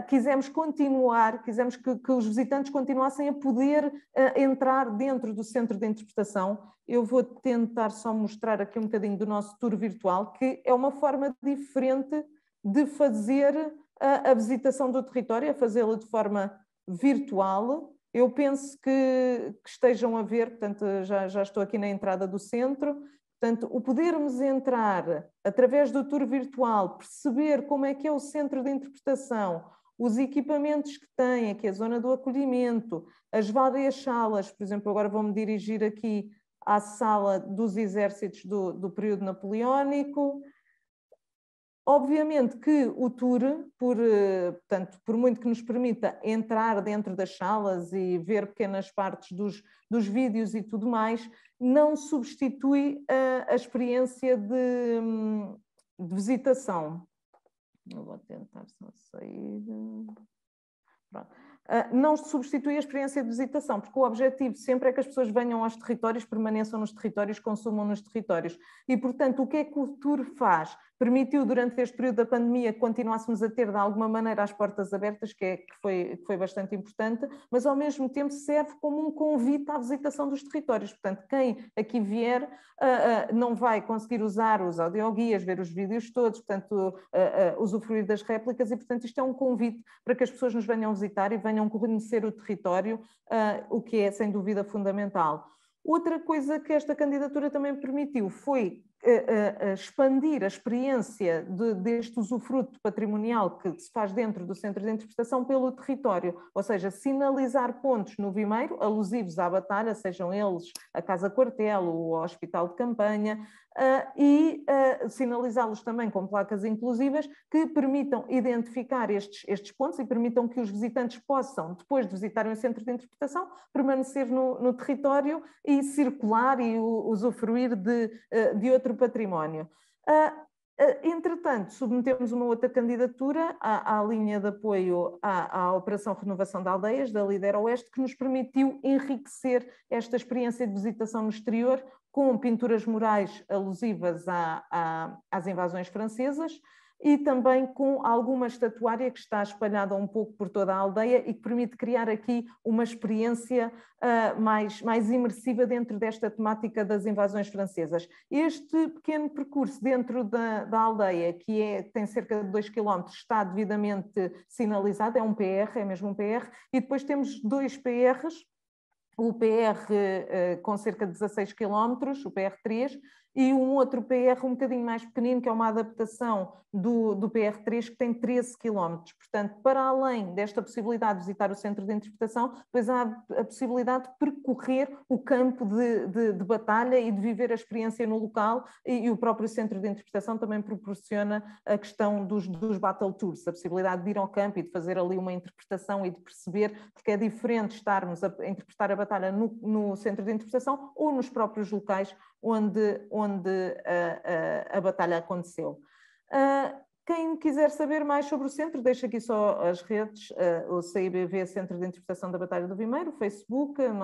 quisemos que os visitantes continuassem a poder entrar dentro do centro de interpretação. Eu vou tentar só mostrar aqui um bocadinho do nosso tour virtual, que é uma forma diferente de fazer a visitação do território, a fazê-la de forma virtual. Eu penso que estejam a ver, portanto, já estou aqui na entrada do centro. Portanto, o podermos entrar através do tour virtual, perceber como é que é o centro de interpretação, os equipamentos que tem, aqui a zona do acolhimento, as várias salas, por exemplo, agora vou-me dirigir aqui à sala dos exércitos do período napoleónico. Obviamente que o tour, portanto, por muito que nos permita entrar dentro das salas e ver pequenas partes dos vídeos e tudo mais, não substitui a experiência de visitação. Eu vou tentar só sair. Pronto. Não substitui a experiência de visitação, porque o objetivo sempre é que as pessoas venham aos territórios, permaneçam nos territórios, consumam nos territórios. E, portanto, o que é que o tour faz? Permitiu, durante este período da pandemia, que continuássemos a ter, de alguma maneira, as portas abertas, que foi bastante importante, mas, ao mesmo tempo, serve como um convite à visitação dos territórios. Portanto, quem aqui vier não vai conseguir usar os audioguias, ver os vídeos todos, portanto, usufruir das réplicas, e, portanto, isto é um convite para que as pessoas nos venham visitar e venham conhecer o território, o que é, sem dúvida, fundamental. Outra coisa que esta candidatura também permitiu foi expandir a experiência deste usufruto patrimonial que se faz dentro do centro de interpretação pelo território, ou seja, sinalizar pontos no Vimeiro alusivos à batalha, sejam eles a Casa-Quartel, o Hospital de Campanha, e sinalizá-los também com placas inclusivas que permitam identificar estes pontos e permitam que os visitantes possam, depois de visitarem o centro de interpretação, permanecer no território e circular e usufruir de outro património. Entretanto, submetemos uma outra candidatura à linha de apoio à Operação Renovação de Aldeias, da Lidera Oeste, que nos permitiu enriquecer esta experiência de visitação no exterior com pinturas murais alusivas às invasões francesas e também com alguma estatuária que está espalhada um pouco por toda a aldeia e que permite criar aqui uma experiência mais imersiva dentro desta temática das invasões francesas. Este pequeno percurso dentro da aldeia, que tem cerca de 2 km, está devidamente sinalizado, é um PR, é mesmo um PR, e depois temos 2 PRs, o PR com cerca de 16 km, o PR3, e um outro PR um bocadinho mais pequenino, que é uma adaptação do PR3, que tem 13 km. Portanto, para além desta possibilidade de visitar o centro de interpretação, depois há a possibilidade de percorrer o campo de batalha e de viver a experiência no local, e o próprio centro de interpretação também proporciona a questão dos battle tours, a possibilidade de ir ao campo e de fazer ali uma interpretação e de perceber, porque é diferente estarmos a interpretar a batalha no centro de interpretação ou nos próprios locais onde a batalha aconteceu. Quem quiser saber mais sobre o centro, deixo aqui só as redes, o CIBV, Centro de Interpretação da Batalha do Vimeiro, o Facebook, o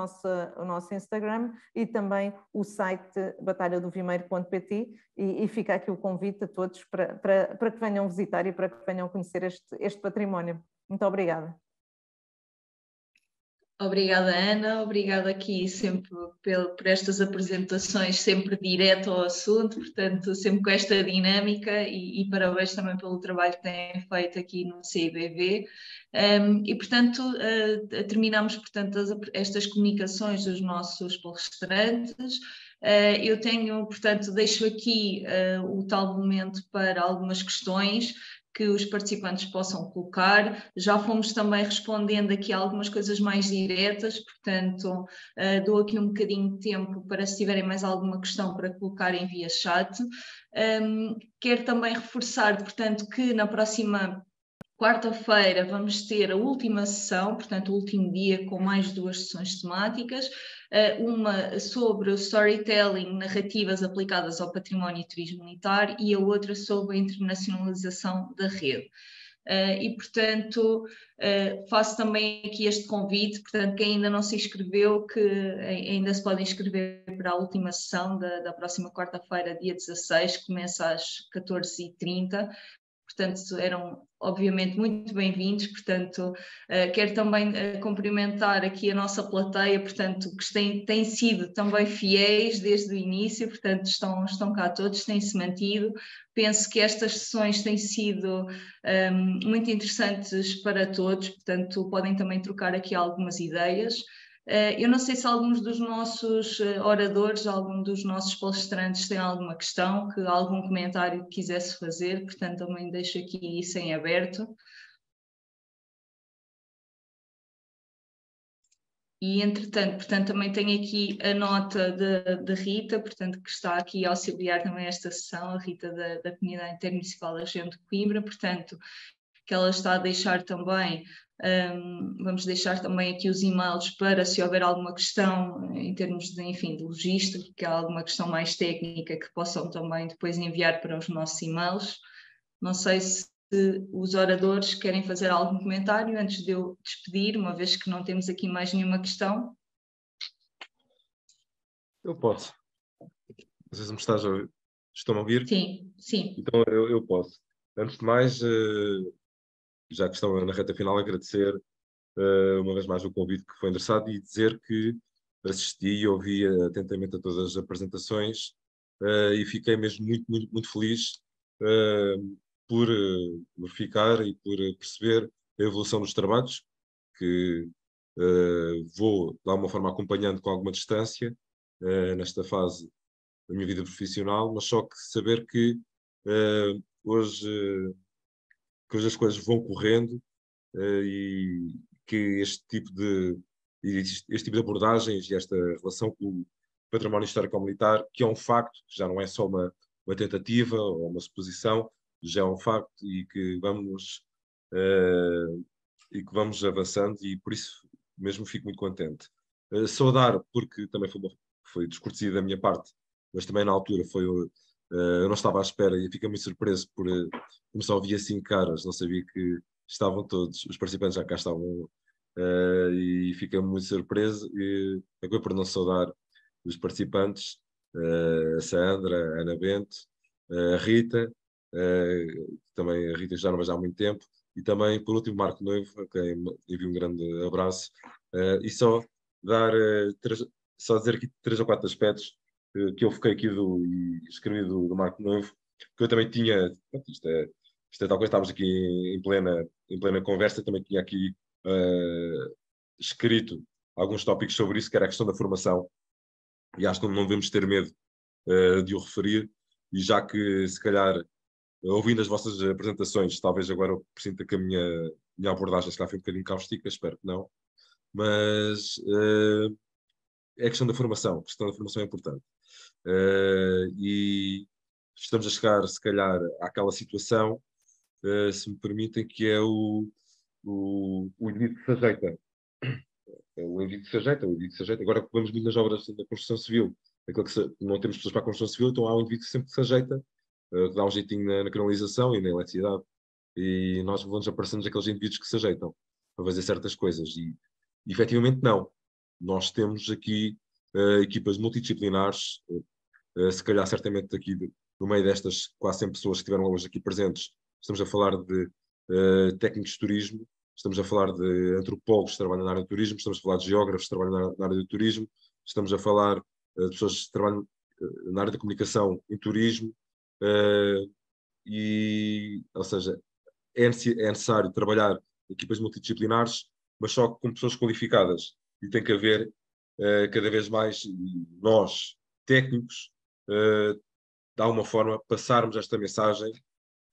nosso Instagram e também o site batalhadovimeiro.pt, e fica aqui o convite a todos para que venham visitar e para que venham conhecer este património. Muito obrigada. Obrigada, Ana. Obrigada aqui sempre por estas apresentações, sempre direto ao assunto, portanto, sempre com esta dinâmica e parabéns também pelo trabalho que têm feito aqui no CIBV. E, portanto, terminamos, portanto, estas comunicações dos nossos palestrantes. Eu tenho, portanto, deixo aqui o tal momento para algumas questões que os participantes possam colocar. Já fomos também respondendo aqui a algumas coisas mais diretas, portanto, dou aqui um bocadinho de tempo para, se tiverem mais alguma questão, para colocarem via chat. Quero também reforçar, portanto, que na próxima quarta-feira vamos ter a última sessão, portanto, o último dia, com mais 2 sessões temáticas, uma sobre o storytelling, narrativas aplicadas ao património e turismo militar, e a outra sobre a internacionalização da rede. E, portanto, faço também aqui este convite, portanto, quem ainda não se inscreveu, que ainda se pode inscrever para a última sessão da próxima quarta-feira, dia 16, que começa às 14h30. Portanto, eram obviamente muito bem-vindos, portanto, quero também cumprimentar aqui a nossa plateia, portanto, que têm sido também fiéis desde o início, portanto, estão cá todos, têm-se mantido. Penso que estas sessões têm sido muito interessantes para todos, portanto, podem também trocar aqui algumas ideias. Eu não sei se alguns dos nossos oradores, algum dos nossos palestrantes tem alguma questão, algum comentário que quisesse fazer, portanto também deixo aqui isso em aberto. E, entretanto, portanto, também tenho aqui a nota de Rita, portanto, que está aqui a auxiliar também esta sessão, a Rita da Comunidade Intermunicipal da Região de Coimbra, portanto, que ela está a deixar também. Vamos deixar também aqui os e-mails para, se houver alguma questão em termos de, enfim, de logística, que há alguma questão mais técnica, que possam também depois enviar para os nossos e-mails. Não sei se os oradores querem fazer algum comentário antes de eu despedir, uma vez que não temos aqui mais nenhuma questão. Eu posso. Não sei se me estão a ouvir? Sim, sim. Então eu posso. Antes de mais, já que estão na reta final, agradecer uma vez mais o convite que foi endereçado e dizer que assisti e ouvi atentamente a todas as apresentações e fiquei mesmo muito feliz por verificar e por perceber a evolução dos trabalhos, que vou, de alguma forma, acompanhando com alguma distância nesta fase da minha vida profissional, mas só que saber que hoje as coisas vão correndo e que este tipo de abordagens e esta relação com o património histórico-militar, que é um facto, que já não é só uma tentativa ou uma suposição, já é um facto e que vamos avançando, e por isso mesmo fico muito contente. Saudar, porque também foi descortesia da minha parte, mas também na altura eu não estava à espera e fiquei muito surpreso por como só via 5 caras, não sabia que estavam todos, os participantes já cá estavam, e fiquei muito surpreso e acabei por não saudar os participantes, a Sandra, a Ana Bento, a Rita, também a Rita já não vejo há muito tempo, e também, por último, Marco Noivo, a quem envio um grande abraço, e só dizer aqui 3 ou 4 aspectos que eu fiquei aqui e escrevi do Marco Noivo, que eu também tinha, isto é tal coisa, estávamos aqui em plena conversa, também tinha aqui escrito alguns tópicos sobre isso, que era a questão da formação, e acho que não devemos ter medo de o referir, e já que, se calhar, ouvindo as vossas apresentações, talvez agora eu presinta que a minha abordagem se calhar foi um bocadinho cáustica, espero que não, mas é a questão da formação. A questão da formação é importante. E estamos a chegar, se calhar, àquela situação, se me permitem, que é o indivíduo que se ajeita. O indivíduo que se ajeita, Agora que vamos muito nas obras da construção civil, não temos pessoas para a construção civil, então há um indivíduo que sempre se ajeita, que dá um jeitinho na canalização e na eletricidade. E nós vamos aparecendo aqueles indivíduos que se ajeitam para fazer certas coisas. E efetivamente não. Nós temos aqui equipas multidisciplinares, se calhar certamente aqui no meio destas quase 100 pessoas que estiveram hoje aqui presentes, estamos a falar de técnicos de turismo, estamos a falar de antropólogos que trabalham na área do turismo, estamos a falar de geógrafos que trabalham na área do turismo, estamos a falar de pessoas que trabalham na área da comunicação em turismo, ou seja, é necessário trabalhar em equipas multidisciplinares, mas só com pessoas qualificadas. E tem que haver cada vez mais nós, técnicos, de alguma forma, passarmos esta mensagem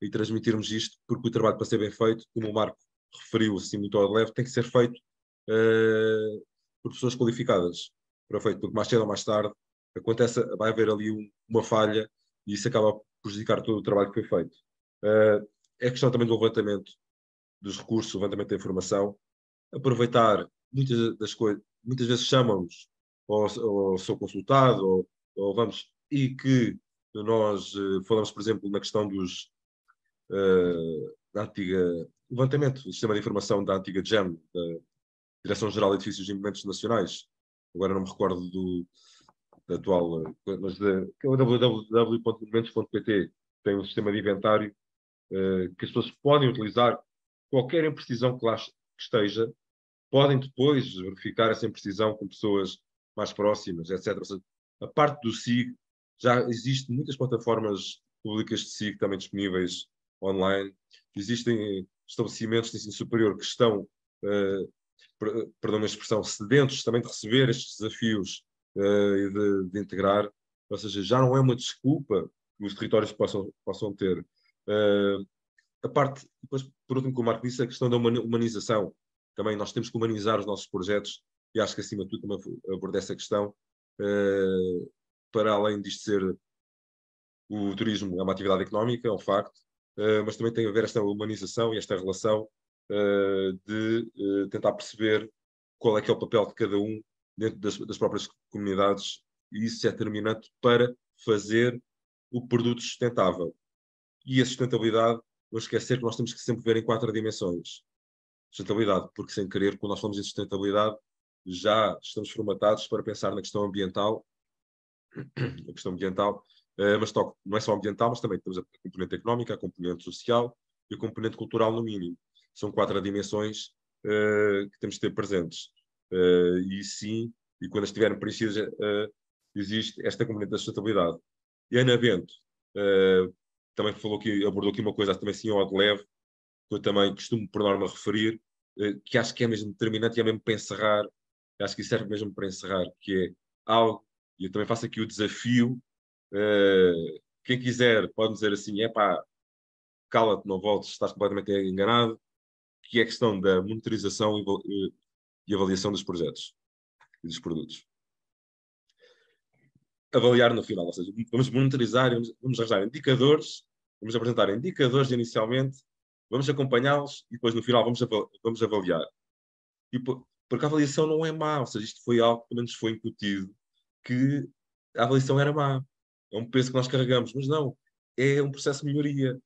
e transmitirmos isto, porque o trabalho, para ser bem feito, como o Marco referiu assim muito ao leve, tem que ser feito por pessoas qualificadas. Porque mais cedo ou mais tarde vai haver ali uma falha e isso acaba a prejudicar todo o trabalho que foi feito. É questão também do levantamento dos recursos, o levantamento da informação, aproveitar muitas vezes chamam-nos ou sou consultado, ou vamos, e que nós falamos, por exemplo, na questão da antiga levantamento do sistema de informação da antiga GEM, da Direção-Geral de Edifícios e Monumentos Nacionais. Agora não me recordo da atual, mas que é o www.monumentos.pt, tem um sistema de inventário que as pessoas podem utilizar, qualquer imprecisão que lá esteja, podem depois verificar essa imprecisão com pessoas mais próximas, etc. Ou seja, a parte do SIG, já existem muitas plataformas públicas de SIG também disponíveis online. Existem estabelecimentos de ensino superior que estão, perdão a expressão, sedentos também de receber estes desafios e de integrar. Ou seja, já não é uma desculpa que os territórios possam ter. A parte, depois, por último, que o Marco disse, a questão da humanização. Também nós temos que humanizar os nossos projetos e acho que, acima de tudo, também abordei essa questão. Para além disto ser o turismo é uma atividade económica, é um facto, mas também tem a ver esta humanização e esta relação de tentar perceber qual é que é o papel de cada um dentro das próprias comunidades, e isso é determinante para fazer o produto sustentável. E a sustentabilidade, não esquecer que nós temos que sempre ver em 4 dimensões. Sustentabilidade, porque sem querer, quando nós falamos em sustentabilidade, já estamos formatados para pensar na questão ambiental, mas não é só ambiental, mas também temos a componente económica, a componente social e a componente cultural no mínimo. São 4 dimensões que temos de ter presentes. E sim, e quando estiverem preenchidas, existe esta componente da sustentabilidade. E a Ana Bento também abordou aqui uma coisa também assim ao de leve, que eu também costumo por norma referir, que acho que é mesmo determinante e é mesmo para encerrar, acho que isso serve mesmo para encerrar, que é algo, e eu também faço aqui o desafio, quem quiser pode dizer assim, cala-te, não voltes, estás completamente enganado, que é a questão da monitorização e avaliação dos projetos e dos produtos. Avaliar no final, ou seja, vamos monitorizar, vamos arranjar indicadores, vamos apresentar indicadores inicialmente, vamos acompanhá-los e depois no final vamos avaliar. E porque a avaliação não é má, ou seja, isto foi algo que nos foi incutido, que a avaliação era má. É um peso que nós carregamos, mas não, é um processo de melhoria.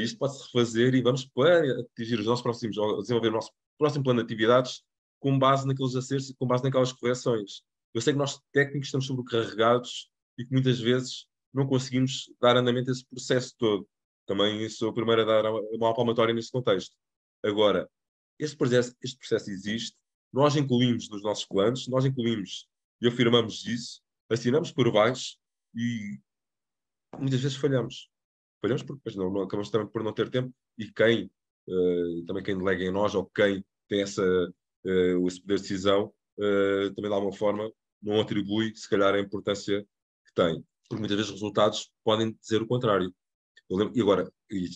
Isto pode-se refazer e vamos para atingir os nossos próximos, desenvolver o nosso próximo plano de atividades com base naqueles acertos e com base naquelas correções. Eu sei que nós técnicos estamos sobrecarregados e que muitas vezes não conseguimos dar andamento a esse processo todo. Também sou o primeiro a dar uma palmatória neste contexto. Agora, este processo existe, nós incluímos nos nossos planos, nós incluímos e afirmamos isso, assinamos por baixo e muitas vezes falhamos. Falhamos porque não acabamos também por não ter tempo e também quem delega em nós ou quem tem esse poder de decisão também de alguma forma não atribui se calhar a importância que tem. Porque muitas vezes os resultados podem dizer o contrário. E agora,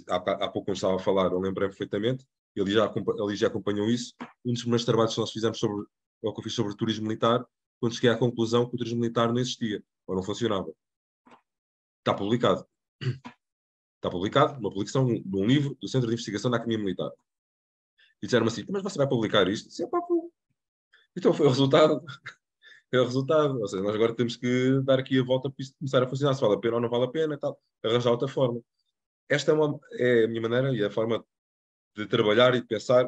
há pouco quando estava a falar, eu lembrei perfeitamente, ele já acompanhou isso, um dos primeiros trabalhos que nós fizemos que eu fiz sobre o turismo militar, quando cheguei à conclusão que o turismo militar não existia, ou não funcionava. Está publicado. Está publicado, uma publicação de um livro do Centro de Investigação da Academia Militar. E disseram-me assim, mas você vai publicar isto? Disse, então foi o resultado. É o resultado. Ou seja, nós agora temos que dar aqui a volta para isto começar a funcionar, se vale a pena ou não vale a pena, tal, arranjar outra forma. Esta é a minha maneira e a forma de trabalhar e de pensar,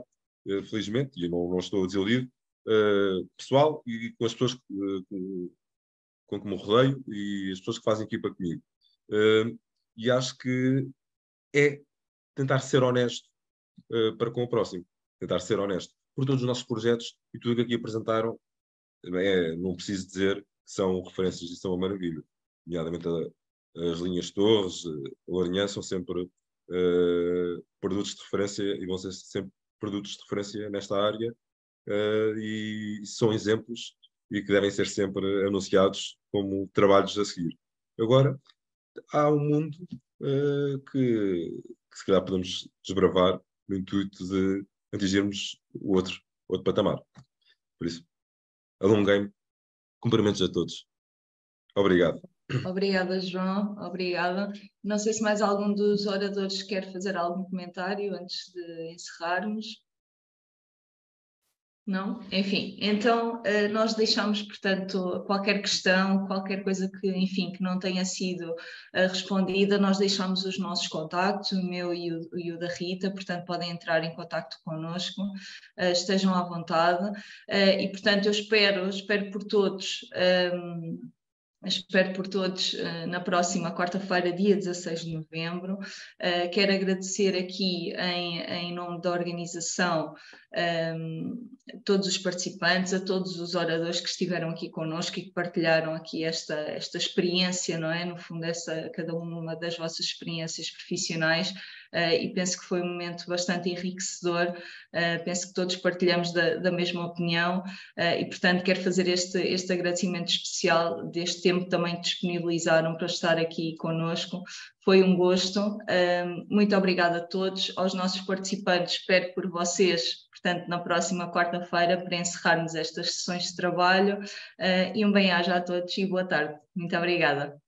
felizmente, e eu não estou desiludido, pessoal e com as pessoas com que me rodeio e as pessoas que fazem equipa comigo. E acho que é tentar ser honesto para com o próximo. tentar ser honesto, por todos os nossos projetos e tudo o que aqui apresentaram, não preciso dizer que são referências e são uma maravilha, nomeadamente as linhas Torres, a Lourinhã, são sempre produtos de referência e vão ser sempre produtos de referência nesta área, e são exemplos e que devem ser sempre anunciados como trabalhos a seguir. Agora, há um mundo que se calhar podemos desbravar no intuito de atingirmos o outro patamar. Por isso, alonguei-me. Cumprimentos a todos. Obrigado. Obrigada, João. Obrigada. Não sei se mais algum dos oradores quer fazer algum comentário antes de encerrarmos. Não? Enfim, então nós deixamos, portanto, qualquer questão, qualquer coisa que, enfim, que não tenha sido respondida, nós deixamos os nossos contactos, o meu e o da Rita, portanto podem entrar em contacto connosco, estejam à vontade, e portanto eu espero por todos... Espero por todos na próxima quarta-feira, dia 16 de novembro. Quero agradecer aqui, em nome da organização, todos os participantes, a todos os oradores que estiveram aqui connosco e que partilharam aqui esta experiência, não é? No fundo, cada uma das vossas experiências profissionais, e penso que foi um momento bastante enriquecedor. Penso que todos partilhamos da mesma opinião, e portanto quero fazer este agradecimento especial deste tempo que também disponibilizaram para estar aqui connosco. Foi um gosto. Muito obrigada a todos, aos nossos participantes, espero por vocês, portanto, na próxima quarta-feira, para encerrarmos estas sessões de trabalho, e um bem-aja a todos e boa tarde. Muito obrigada.